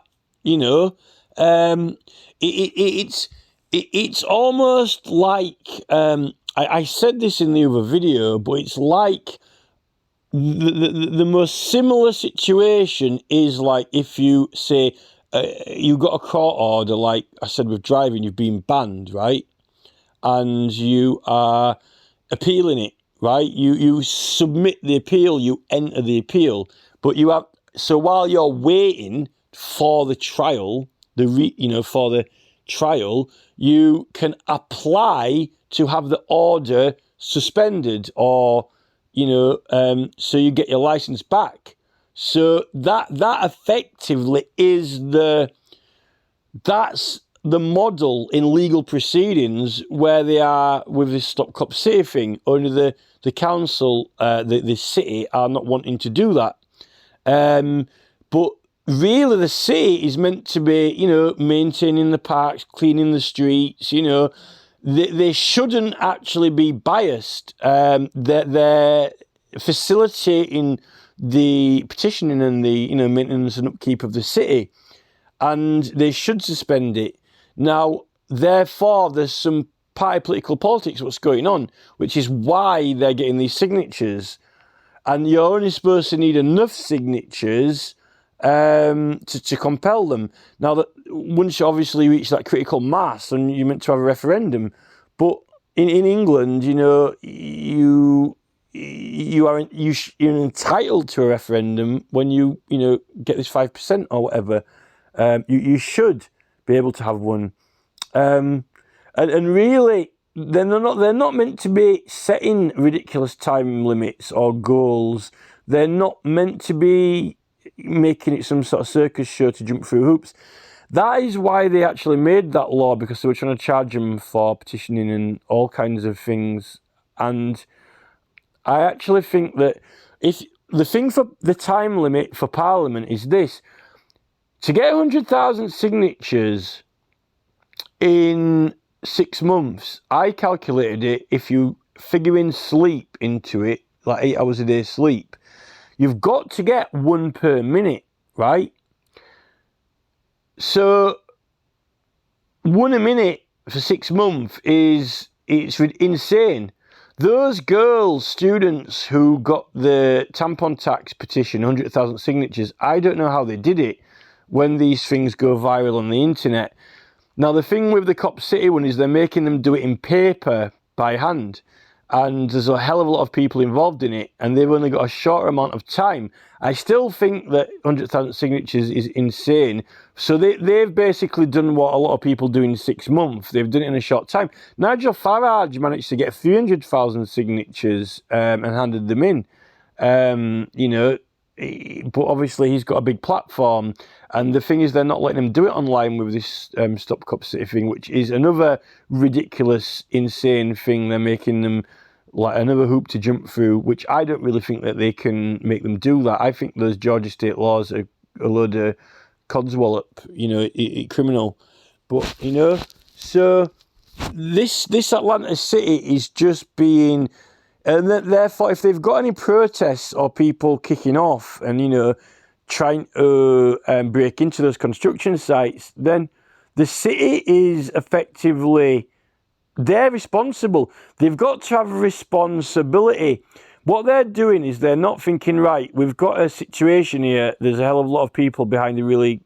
it's almost like, I said this in the other video, but it's like the most similar situation is like if you say you got a court order, like I said with driving, you've been banned, right? And you are appealing it, right? You submit the appeal, you enter the appeal, but so while you're waiting for the trial, for the trial, you can apply to have the order suspended, or so you get your license back. So that effectively is that's the model in legal proceedings where they are with this Stop Cop City thing. Only the council, the city, are not wanting to do that. But really the city is meant to be, maintaining the parks, cleaning the streets, they shouldn't actually be biased. They're facilitating the petitioning and the, maintenance and upkeep of the city, and they should suspend it. Now, therefore, there's some party political politics what's going on, which is why they're getting these signatures. And you're only supposed to need enough signatures to compel them. Now, that once you obviously reach that critical mass, and you're meant to have a referendum, but in England, you're entitled to a referendum when you get this 5% or whatever. You should be able to have one, and really. They're not meant to be setting ridiculous time limits or goals. They're not meant to be making it some sort of circus show to jump through hoops. That is why they actually made that law, because they were trying to charge them for petitioning and all kinds of things. And I actually think that if the thing for the time limit for Parliament is this: to get 100,000 signatures in 6 months, I calculated it, if you figure in sleep into it, like 8 hours a day sleep, you've got to get 1 per minute, right? So 1 a minute for 6 months it's insane. Those girls, students who got the tampon tax petition, 100,000 signatures, I don't know how they did it when these things go viral on the internet. Now, the thing with the Cop City one is they're making them do it in paper by hand. And there's a hell of a lot of people involved in it, and they've only got a shorter amount of time. I still think that 100,000 signatures is insane. So they've basically done what a lot of people do in 6 months. They've done it in a short time. Nigel Farage managed to get 300,000 signatures and handed them in. But obviously he's got a big platform, and the thing is they're not letting him do it online with this Stop Cop City thing, which is another ridiculous, insane thing. They're making them like another hoop to jump through, which I don't really think that they can make them do that. I think those Georgia state laws are a load of codswallop, criminal. But, so this Atlanta City is just being... And therefore, if they've got any protests or people kicking off and, trying to break into those construction sites, then the city is effectively, they're responsible. They've got to have responsibility. What they're doing is they're not thinking, right, we've got a situation here, there's a hell of a lot of people behind the really,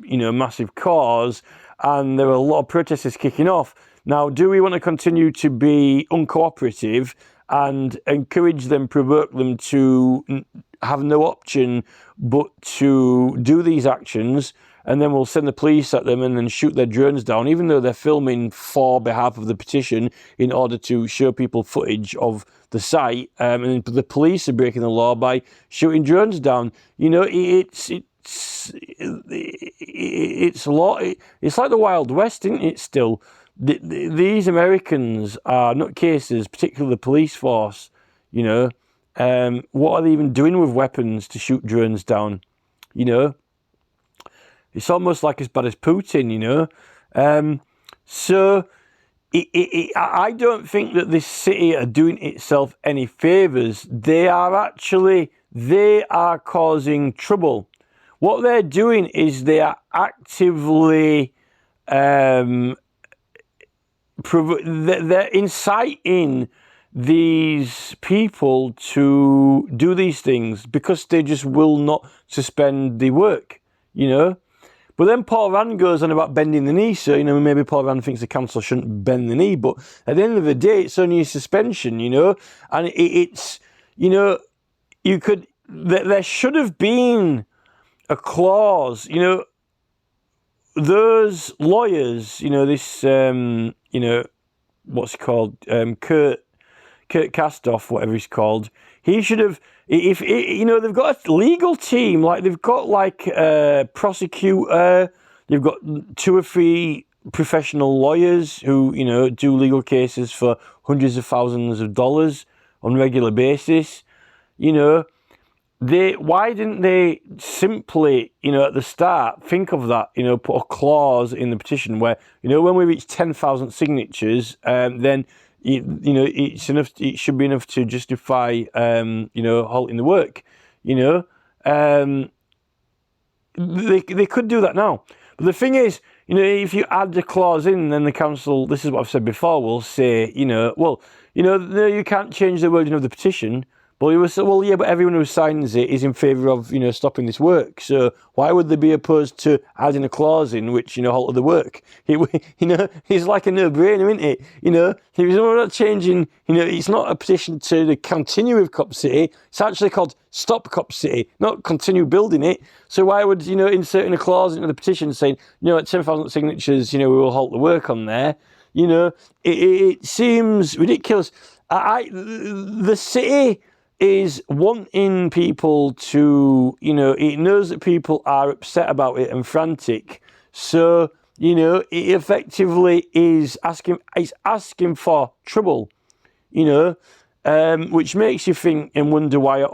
massive cause, and there are a lot of protesters kicking off. Now, do we want to continue to be uncooperative and encourage them, provoke them to have no option but to do these actions, and then we'll send the police at them and then shoot their drones down, even though they're filming for behalf of the petition in order to show people footage of the site, and the police are breaking the law by shooting drones down. It's law. It's like the Wild West, isn't it? Still. These Americans are nutcases, particularly the police force, what are they even doing with weapons to shoot drones down? It's almost like as bad as Putin, So I don't think that this city are doing itself any favours. They are causing trouble. What they're doing is they are actively... they're inciting these people to do these things because they just will not suspend the work, But then Paul Rand goes on about bending the knee, so, maybe Paul Rand thinks the council shouldn't bend the knee, but at the end of the day, it's only a suspension, and there should have been a clause, those lawyers, this, what's he called, Kurt Castoff, whatever he's called, he should have, they've got a legal team, they've got a prosecutor, they've got 2 or 3 professional lawyers who, do legal cases for hundreds of thousands of dollars on a regular basis, why didn't they simply, at the start, think of that, put a clause in the petition where, when we reach 10,000 signatures, then, it's enough, it should be enough to justify, halting the work, They could do that now. But the thing is, if you add the clause in, then the council, this is what I've said before, will say, no, you can't change the wording of the petition. But he was, well, yeah, but everyone who signs it is in favour of, stopping this work. So why would they be opposed to adding a clause in which, halted the work? It's like a no-brainer, isn't it? We're not changing, it's not a petition to continue with Cop City. It's actually called Stop Cop City, not continue building it. So why would, inserting a clause into the petition saying, at 10,000 signatures, we will halt the work on there? It seems ridiculous. The city is wanting people to, it knows that people are upset about it and frantic. So, it effectively is asking for trouble, which makes you think and wonder why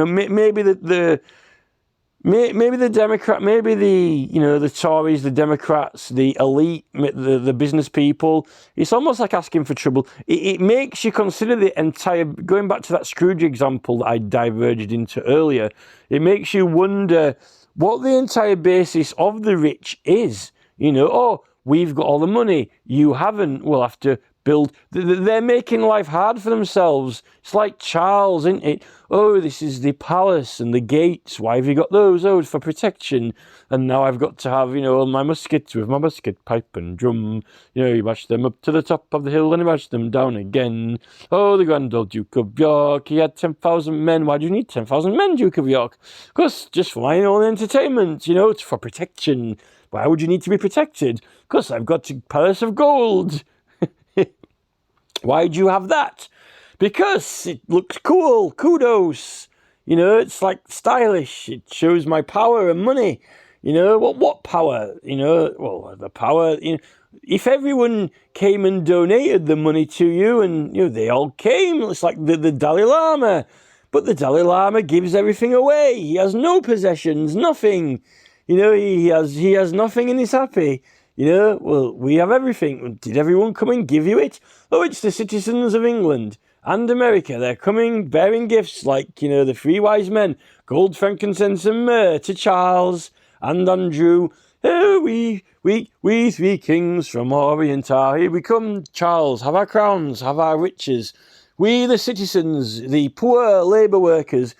maybe maybe the Democrat, maybe the Tories, the Democrats, the elite, the business people. It's almost like asking for trouble. It makes you consider the entire, going back to that Scrooge example that I diverged into earlier, it makes you wonder what the entire basis of the rich is. We've got all the money, you haven't, we'll have to build. They're making life hard for themselves. It's like Charles, isn't it? Oh, this is the palace and the gates. Why have you got those? Oh, it's for protection. And now I've got to have, my muskets with my musket pipe and drum. You march them up to the top of the hill and you march them down again. Oh, the grand old Duke of York, he had 10,000 men. Why do you need 10,000 men, Duke of York? Because just for my own entertainment, it's for protection. Why would you need to be protected? Because I've got a palace of gold. Why do you have that? Because it looks cool. Kudos. It's like stylish. It shows my power and money. What power? Well, the power, if everyone came and donated the money to you and, they all came, it's like the Dalai Lama. But the Dalai Lama gives everything away. He has no possessions, nothing. He has nothing and he's happy. Well, we have everything. Did everyone come and give you it? Oh, it's the citizens of England and America. They're coming bearing gifts like, the three wise men, gold, frankincense and myrrh to Charles and Andrew. Oh, we three kings from Orient are here we come. Charles, have our crowns, have our riches. We, the citizens, the poor labour workers,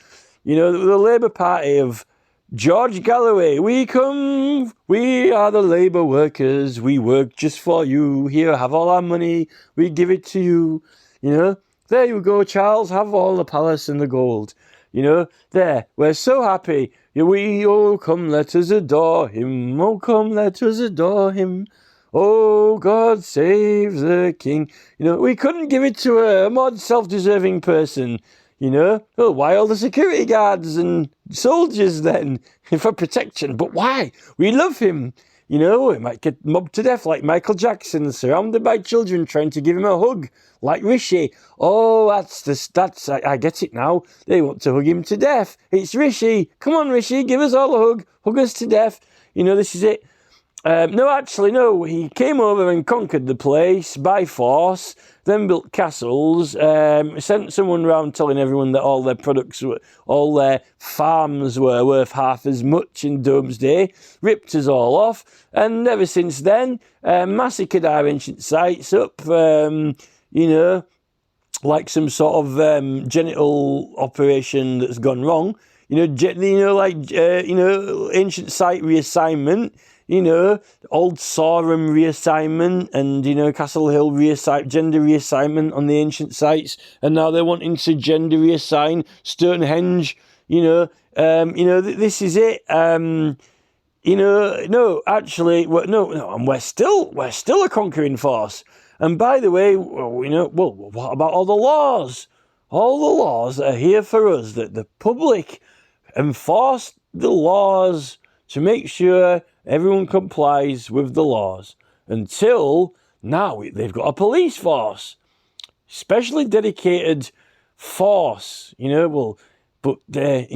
the Labour Party of George Galloway, we come, we are the labour workers, we work just for you, here, have all our money, we give it to you, there you go, Charles, have all the palace and the gold, there, we're so happy, oh, come, let us adore him, oh, come, let us adore him, oh, God save the king, we couldn't give it to a more self-deserving person, oh, why all the security guards and soldiers then for protection? But why? We love him. We might get mobbed to death like Michael Jackson, surrounded by children trying to give him a hug like Rishi. Oh, I get it now. They want to hug him to death. It's Rishi. Come on, Rishi, give us all a hug. Hug us to death. This is it. No, he came over and conquered the place by force, then built castles, sent someone round telling everyone that all their farms were worth half as much in Domesday, ripped us all off, and ever since then, massacred our ancient sites up, like some sort of genital operation that's gone wrong, ancient site reassignment, Old Sarum reassignment and, Castle Hill gender reassignment on the ancient sites. And now they're wanting to gender reassign Stonehenge, this is it. And we're still a conquering force. And by the way, what about all the laws? All the laws that are here for us, that the public enforce the laws to make sure everyone complies with the laws. Until now, they've got a police force, specially dedicated force, But they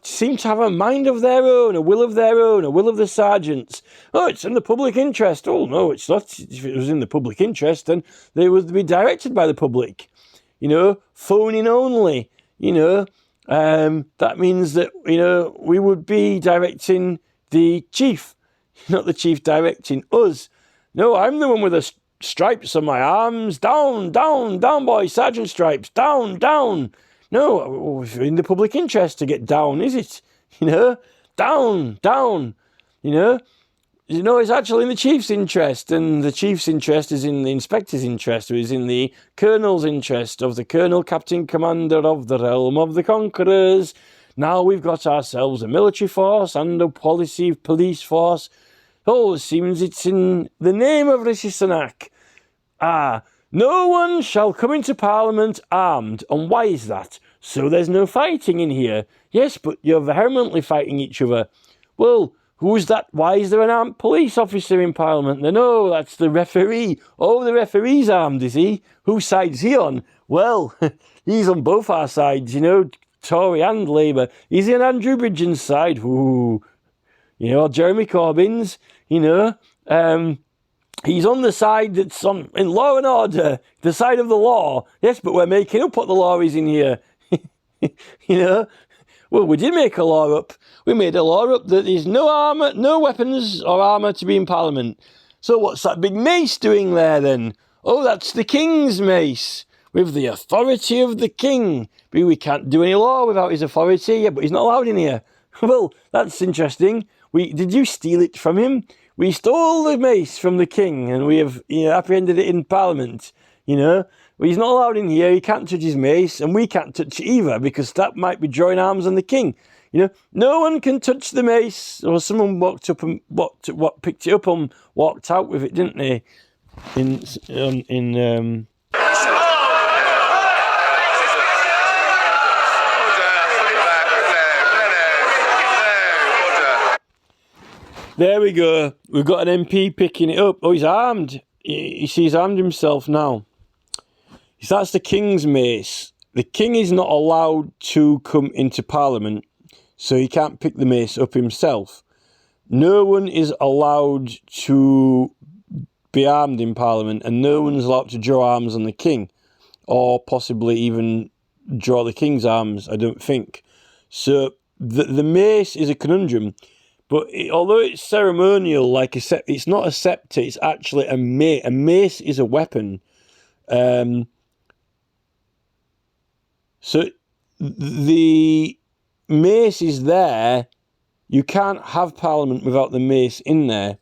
seem to have a mind of their own, a will of their own, a will of the sergeants. Oh, it's in the public interest. Oh, no, it's not. If it was in the public interest, then they would be directed by the public. Phoning only. That means that, we would be directing the chief, not the chief directing us. No, I'm the one with the stripes on my arms. Down, down, down, boys, sergeant stripes. Down, down. No, in the public interest to get down, is it? Down, down. It's actually in the chief's interest, and the chief's interest is in the inspector's interest, who is in the colonel's interest, of the colonel, captain, commander of the realm of the conquerors. Now we've got ourselves a military force and a police force. Oh, it seems it's in the name of Rishi Sunak. No one shall come into Parliament armed. And why is that? So there's no fighting in here. Yes, but you're vehemently fighting each other. Well, who's that? Why is there an armed police officer in Parliament? Then, oh, that's the referee. Oh, the referee's armed, is he? Whose side's he on? Well, he's on both our sides, Tory and Labour. He's on Andrew Bridgen's side. Ooh. Jeremy Corbyn's, he's on the side that's in law and order, the side of the law. Yes, but we're making up what the law is in here. Well, we did make a law up. We made a law up that there's no armour, no weapons or armour to be in Parliament. So what's that big mace doing there then? Oh, that's the King's mace, with the authority of the King. But we can't do any law without his authority. Yeah, but he's not allowed in here. Well, that's interesting. Did you steal it from him? We stole the mace from the King, and we have apprehended it in Parliament. Well, he's not allowed in here. He can't touch his mace, and we can't touch it either, because that might be drawing arms on the King. No one can touch the mace. Or someone walked up and picked it up and walked out with it, didn't they? There we go. We've got an MP picking it up. Oh, he's armed. He's armed himself now. That's the King's mace. The King is not allowed to come into Parliament, so he can't pick the mace up himself. No one is allowed to be armed in Parliament, and no one's allowed to draw arms on the King, or possibly even draw the King's arms, I don't think. So the mace is a conundrum. But although it's ceremonial, it's not a scepter, it's actually a mace. A mace is a weapon. So the mace is there. You can't have Parliament without the mace in there.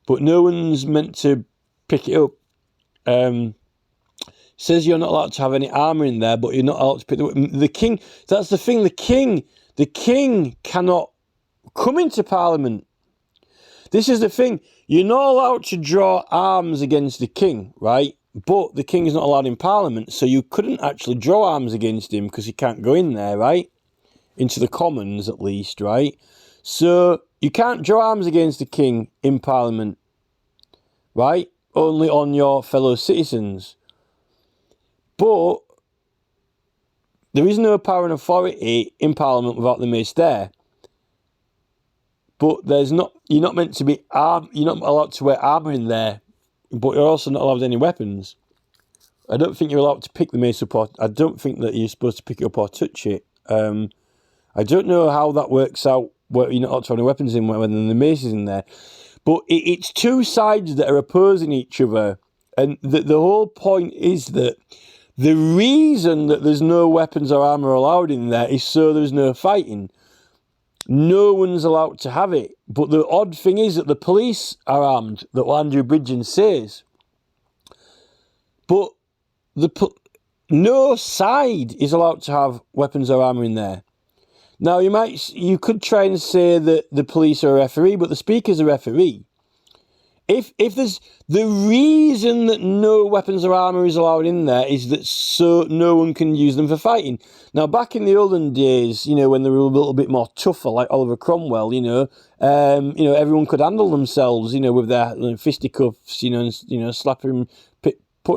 But no one's meant to pick it up. Says you're not allowed to have any armour in there, but you're not allowed to pick it up. The King, that's the thing, the King cannot come into Parliament. This is the thing. You're not allowed to draw arms against the King, right? But the King is not allowed in Parliament, so you couldn't actually draw arms against him because he can't go in there, right? Into the Commons, at least, right? So you can't draw arms against the King in Parliament, right? Only on your fellow citizens. But there is no power and authority in Parliament without the mace there. But you're not meant to be you're not allowed to wear armour in there, but you're also not allowed any weapons. I don't think you're allowed to pick the mace up, or I don't think that you're supposed to pick it up or touch it. I don't know how that works out, where you're not allowed to have any weapons in when the mace is in there. But it's two sides that are opposing each other, and the whole point is that the reason that there's no weapons or armour allowed in there is so there's no fighting. No one's allowed to have it. But the odd thing is that the police are armed, that Andrew Bridgen says. But no side is allowed to have weapons or armour in there. Now, you could try and say that the police are a referee, but the Speaker's a referee. If there's the reason that no weapons or armour is allowed in there is that so no one can use them for fighting. Now, back in the olden days, when they were a little bit more tougher, like Oliver Cromwell, everyone could handle themselves, with their fisticuffs, and slap him,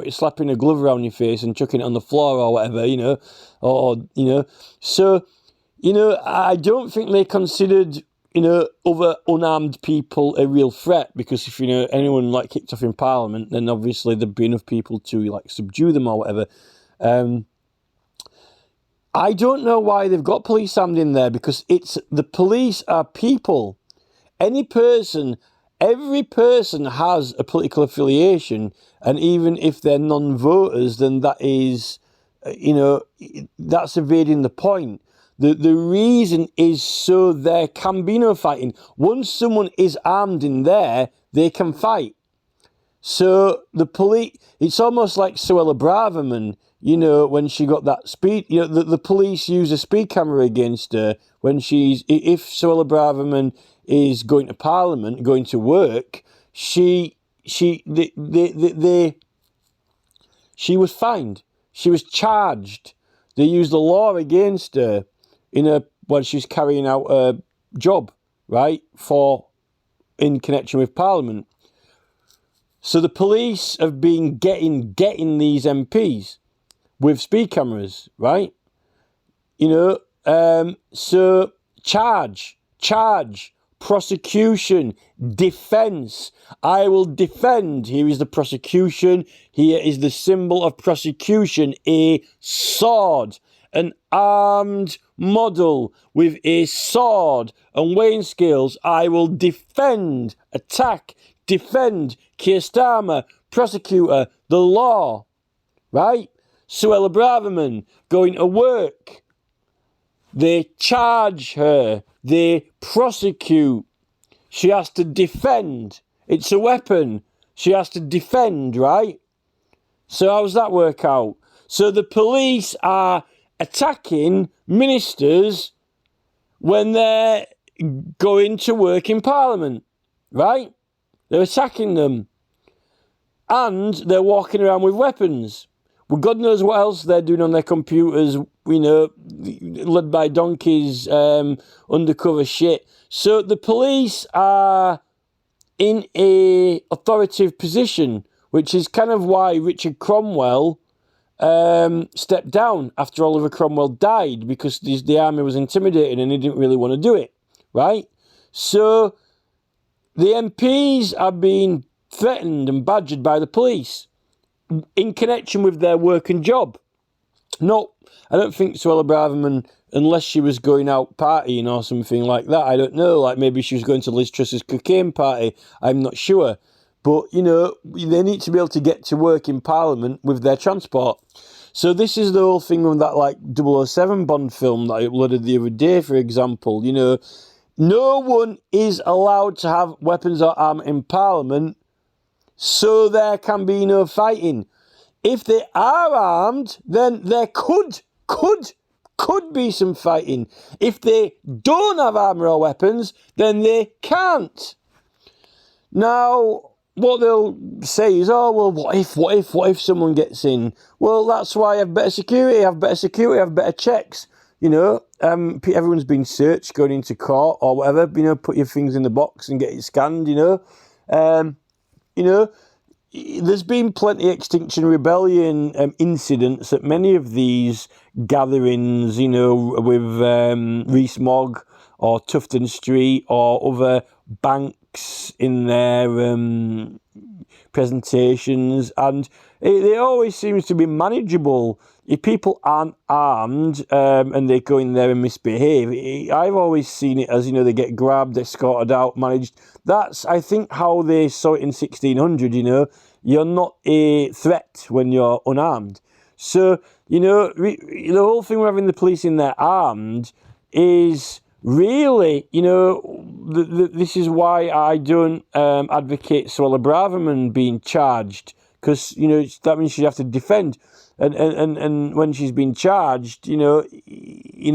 slapping a glove around your face and chucking it on the floor or whatever, you know, or you know. So, you know, I don't think they considered, you know, other unarmed people a real threat, because if, you know, anyone like kicked off in Parliament, then obviously there'd be enough people to like subdue them or whatever. I don't know why they've got police armed in there, because the police are people. Every person has a political affiliation, and even if they're non-voters, then that is, you know, that's evading the point. The reason is so there can be no fighting. Once someone is armed in there, they can fight. So the police, it's almost like Suella Braverman, you know, when she got that speed, you know, the police use a speed camera against her when if Suella Braverman is going to Parliament, going to work, she was fined. She was charged. They used the law against her when she was carrying out a job, right, in connection with Parliament. So the police have been getting these MPs with speed cameras, right? You know, so charge, prosecution, defence. I will defend. Here is the prosecution. Here is the symbol of prosecution, a sword, an armed model with a sword and weighing scales. I will defend, attack, defend, Keir Starmer, prosecutor, the law, right? Suella Braverman going to work. They charge her. They prosecute. She has to defend. It's a weapon. She has to defend, right? So how does that work out? So the police are attacking ministers when they're going to work in Parliament, right? They're attacking them. And they're walking around with weapons. Well, God knows what else they're doing on their computers, you know, led by donkeys, undercover shit. So the police are in a authoritative position, which is kind of why Richard Cromwell stepped down after Oliver Cromwell died, because the army was intimidated and he didn't really want to do it, right? So the MPs are being threatened and badgered by the police in connection with their work and job. No, I don't think Suella Braverman, unless she was going out partying or something like that, I don't know, like maybe she was going to Liz Truss's cocaine party, I'm not sure. But, you know, they need to be able to get to work in Parliament with their transport. So this is the whole thing with that, like, 007 Bond film that I uploaded the other day, for example. You know, no one is allowed to have weapons or armour in Parliament, so there can be no fighting. If they are armed, then there could be some fighting. If they don't have armour or weapons, then they can't. Now, what they'll say is, oh, well, what if someone gets in? Well, that's why I have better security, have better checks. You know, everyone's been searched going into court or whatever. You know, put your things in the box and get it scanned, you know. You know, there's been plenty of Extinction Rebellion incidents at many of these gatherings, you know, with Rees-Mogg or Tufton Street or other banks in their presentations, and it always seems to be manageable. If people aren't armed and they go in there and misbehave, I've always seen it as, you know, they get grabbed, escorted out, managed. That's, I think, how they saw it in 1600, you know. You're not a threat when you're unarmed. So, you know, the whole thing with having the police in there armed is really, you know, this is why I don't advocate Suella Braverman being charged, because, you know, that means she'd have to defend. And when she's been charged, you know, you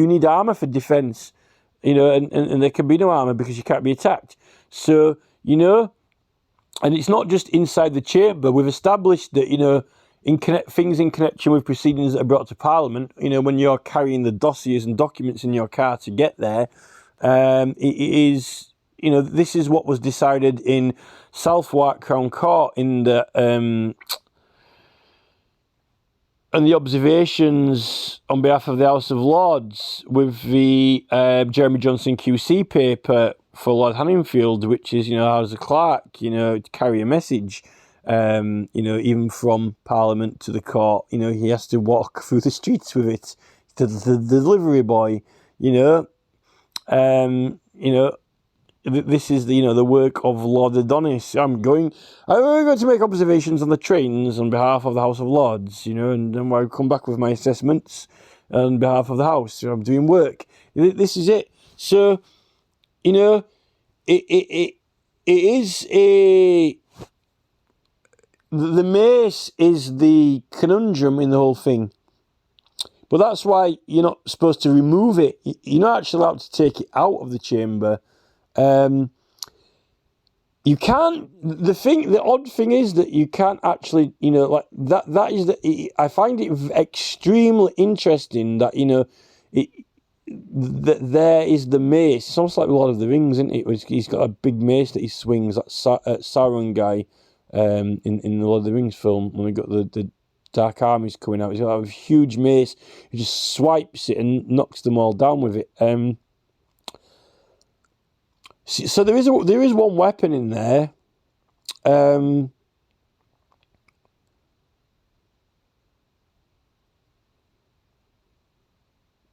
need armour for defence, you know, and there can be no armour because you can't be attacked. So, you know, and it's not just inside the chamber. We've established that, you know, things in connection with proceedings that are brought to Parliament, you know, when you're carrying the dossiers and documents in your car to get there, it is this is what was decided in Southwark Crown Court in the and the observations on behalf of the House of Lords with the Jeremy Johnson QC paper for Lord Hanningfield, which is, House of Clerk, to carry a message, even from Parliament to the court, he has to walk through the streets with it to the delivery boy, this is the work of Lord Adonis. I'm going to make observations on the trains on behalf of the House of Lords, and then I come back with my assessments on behalf of the House. So I'm doing work. This is it. So, it is the Mace is the conundrum in the whole thing. But that's why you're not supposed to remove it. You're not actually allowed to take it out of the chamber. You can't. The odd thing is that you can't actually, that. That is I find it extremely interesting that that there is the mace. It's almost like Lord of the Rings, isn't it? He's got a big mace that he swings. That Sauron guy, in the Lord of the Rings film, when we got the Dark Armies coming out, he's got a huge mace. He just swipes it and knocks them all down with it. So there is one weapon in there, but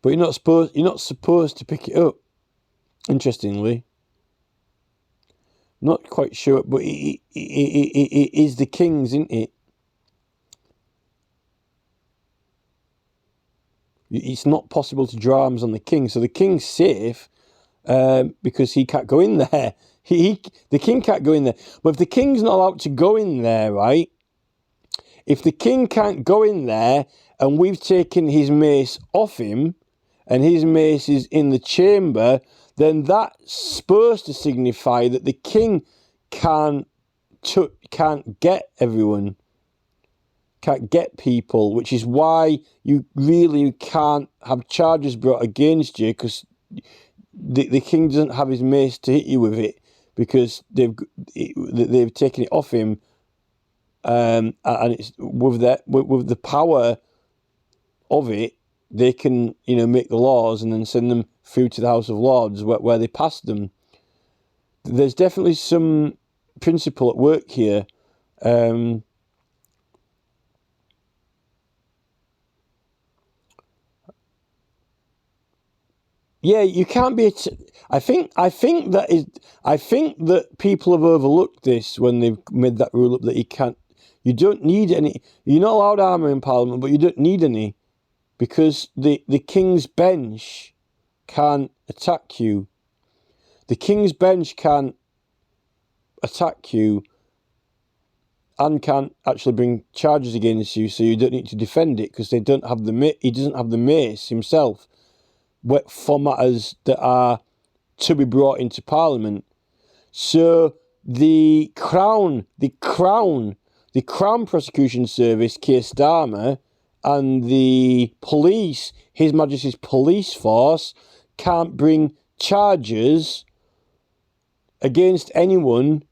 you're not supposed to pick it up. Interestingly, not quite sure, but it is the king's, isn't it? It's not possible to draw arms on the king, so the king's safe. Because he can't go in there. The king can't go in there. But if the king's not allowed to go in there, right? If the king can't go in there and we've taken his mace off him and his mace is in the chamber, then that's supposed to signify that the king can't get everyone, can't get people, which is why you really can't have charges brought against you, because the king doesn't have his mace to hit you with it, because they've taken it off him, and it's with the power of it, they can make the laws and then send them through to the House of Lords where they pass them. There's definitely some principle at work here. Yeah, you can't be. I think that people have overlooked this when they've made that rule up that you don't need any. You're not allowed armour in Parliament, but you don't need any, because the King's Bench can't attack you. The King's Bench can't attack you and can't actually bring charges against you, so you don't need to defend it, because they don't have he doesn't have the mace himself for matters that are to be brought into Parliament. So the Crown Prosecution Service, Keir Starmer, and the police, His Majesty's Police Force, can't bring charges against anyone,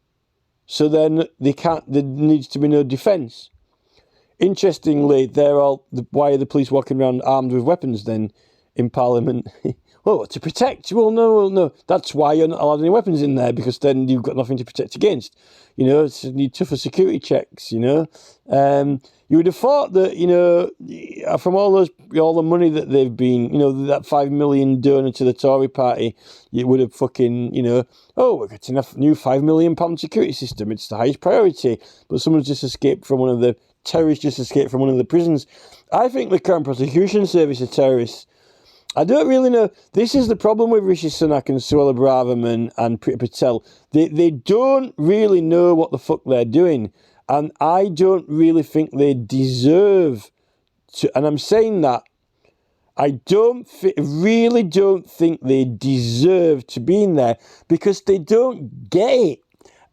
so then there needs to be no defence. Interestingly, why are the police walking around armed with weapons then in Parliament? Well, to protect. Well, no. That's why you're not allowed any weapons in there, because then you've got nothing to protect against. You need tougher security checks. You would have thought that from all the money that they've been, that 5 million donor to the Tory party, you would have fucking, we're getting a new £5 million security system. It's the highest priority. But someone's just escaped from terrorists just escaped from one of the prisons. I think the Crown Prosecution Service are terrorists. I don't really know. This is the problem with Rishi Sunak and Suella Braverman and Priti Patel. They don't really know what the fuck they're doing. And I don't really think they deserve to. And I'm saying that. I really don't think they deserve to be in there, because they don't get it.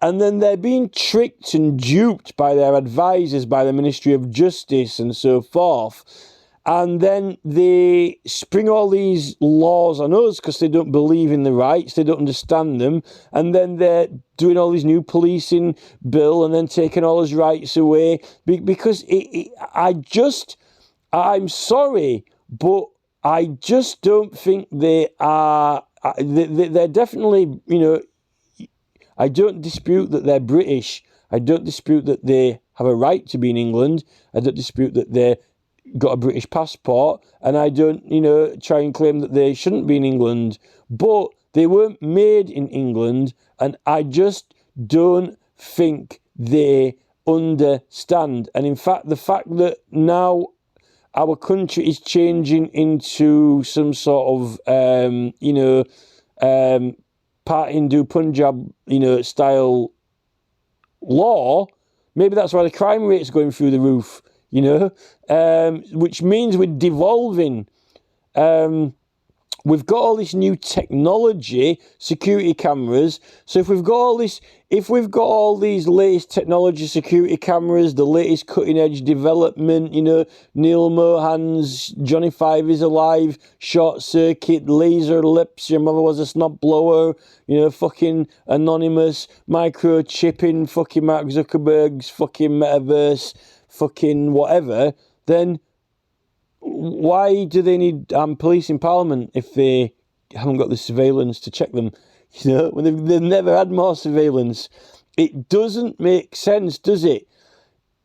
And then they're being tricked and duped by their advisors, by the Ministry of Justice and so forth. and then they spring all these laws on us because they don't believe in the rights, they don't understand them, and then they're doing all these new policing bill and then taking all his rights away because I'm sorry, but I just don't think they are. They're definitely, I don't dispute that they're British. I don't dispute that they have a right to be in England. I don't dispute that they got a British passport, and I don't, try and claim that they shouldn't be in England. But they weren't made in England, and I just don't think they understand. And in fact, the fact that now our country is changing into some sort of, Part Hindu Punjab, style law, maybe that's why the crime rate is going through the roof, which means we're devolving. We've got all this new technology, security cameras. So if we've got all these latest technology, security cameras, the latest cutting edge development, Neil Mohan's Johnny Five is Alive, Short Circuit, Laser Lips, Your Mother Was a Snob Blower, fucking Anonymous, microchipping, fucking Mark Zuckerberg's fucking metaverse, fucking whatever, then why do they need police in Parliament if they haven't got the surveillance to check them? When they've never had more surveillance. It doesn't make sense, does it?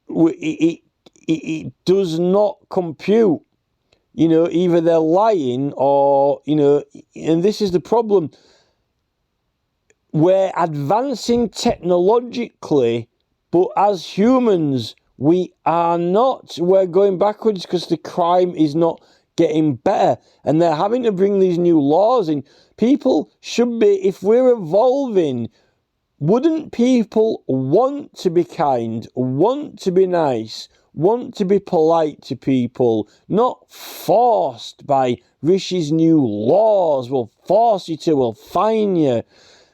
It does not compute. Either they're lying or, and this is the problem. We're advancing technologically, but as humans, we are not. We're going backwards because the crime is not getting better. And they're having to bring these new laws in. People should be, if we're evolving, wouldn't people want to be kind, want to be nice, want to be polite to people, not forced by Rishi's new laws? We'll force you to, we'll fine you.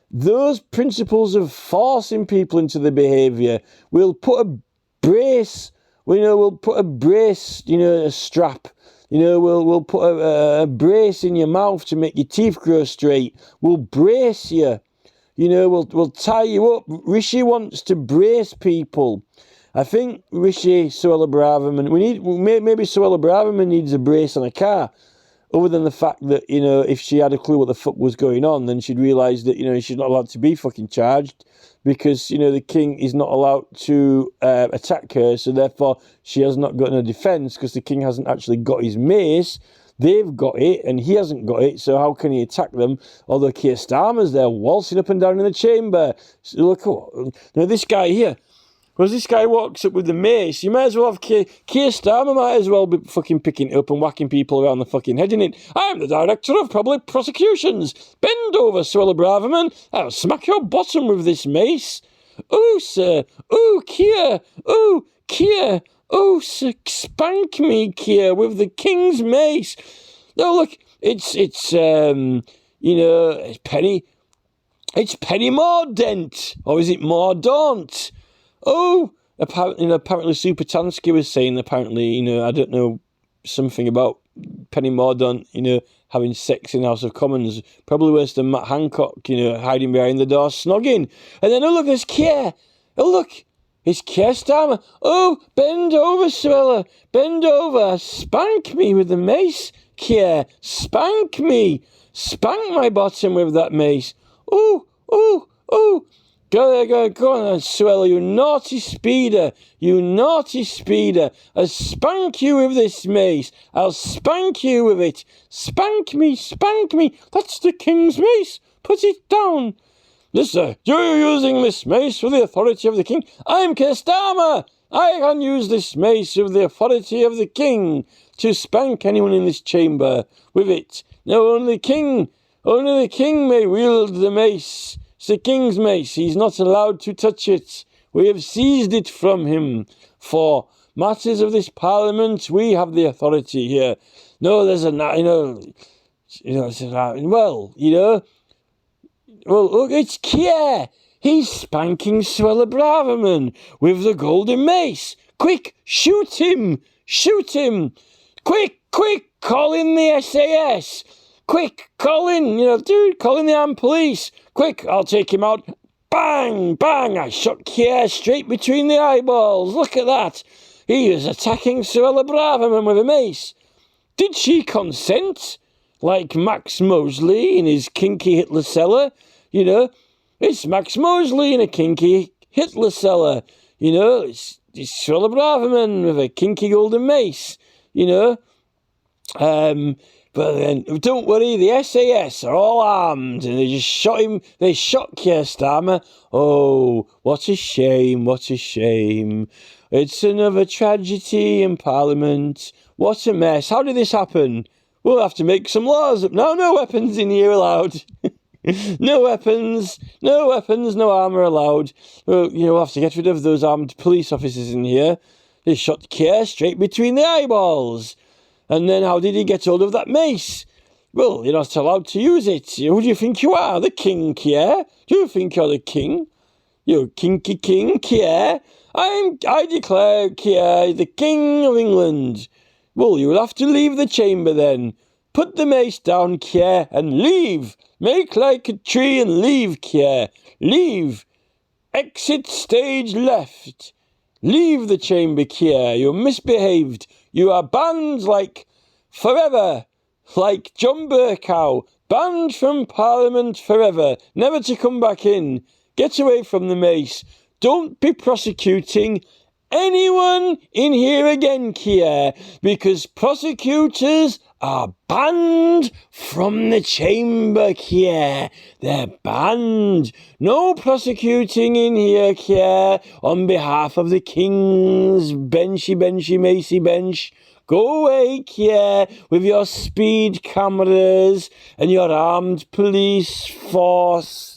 Those principles of forcing people into the behaviour will put a brace, we'll put a brace, a strap, we'll put a brace in your mouth to make your teeth grow straight. We'll brace you, we'll tie you up. Rishi wants to brace people. I think Rishi Suella Braverman, maybe Suella Braverman needs a brace on a car. Other than the fact that, if she had a clue what the fuck was going on, then she'd realise that, she's not allowed to be fucking charged because, the king is not allowed to attack her. So therefore, she has not got no defence because the king hasn't actually got his mace. They've got it and he hasn't got it. So how can he attack them? Although Keir Starmer's there waltzing up and down in the chamber. So look, this guy here. Because this guy walks up with the mace, you might as well have Keir Starmer might as well be fucking picking it up and whacking people around the fucking head in it. I'm the Director of Public Prosecutions. Bend over, Suella Braverman. I'll smack your bottom with this mace. Oh, sir. Oh, Keir. Oh, Keir. Oh, sir, spank me, Keir, with the King's mace. No, look, it's Penny. It's Penny Mordaunt. Or is it Mordaunt? Oh, apparently Super Tansky was saying, I don't know, something about Penny Mordaunt, having sex in House of Commons. Probably worse than Matt Hancock, hiding behind the door, snogging. And then, oh, look, there's Keir. Oh, look, it's Keir Starmer. Oh, bend over, Suella. Bend over. Spank me with the mace, Keir. Spank me. Spank my bottom with that mace. Oh, oh, oh. Go on, Suella, you naughty speeder. I'll spank you with this mace. I'll spank you with it. Spank me. That's the King's mace. Put it down. Listen, you're using this mace with the authority of the King. I'm Keir Starmer. I can use this mace with the authority of the King to spank anyone in this chamber with it. No, only the King may wield the mace. It's the King's mace. He's not allowed to touch it. We have seized it from him. For matters of this Parliament, we have the authority here. No, there's well, look, it's Keir. He's spanking Suella Braverman with the golden mace. Quick, shoot him. Quick, call in the SAS. Quick, call in, dude, call in the armed police. Quick, I'll take him out. Bang, bang, I shot Kier straight between the eyeballs. Look at that. He was attacking Suella Braverman with a mace. Did she consent? Like Max Mosley in his Kinky Hitler cellar? It's Max Mosley in a Kinky Hitler cellar. It's Suella Braverman with a kinky golden mace. But then, don't worry, the SAS are all armed, and they just shot him. They shot Keir Starmer. Oh, what a shame, what a shame. It's another tragedy in Parliament. What a mess. How did this happen? We'll have to make some laws. No weapons in here allowed. No weapons, no armour allowed. Well, we'll have to get rid of those armed police officers in here. They shot Keir straight between the eyeballs. And then how did he get hold of that mace? Well, you're not allowed to use it. Who do you think you are? The king, Kier? Do you think you're the king? You kinky king, Kier? I declare Kier the king of England. Well, you'll have to leave the chamber then. Put the mace down, Kier, and leave. Make like a tree and leave, Kier. Leave. Exit stage left. Leave the chamber, Kier. You misbehaved. You are banned like forever. Like John Burkow. Banned from Parliament forever. Never to come back in. Get away from the mace. Don't be prosecuting anyone in here again, Kier, because prosecutors are banned from the chamber, Kier. They're banned. No prosecuting in here, Kier, on behalf of the king's benchy, Macey bench. Go away, Kier, with your speed cameras and your armed police force.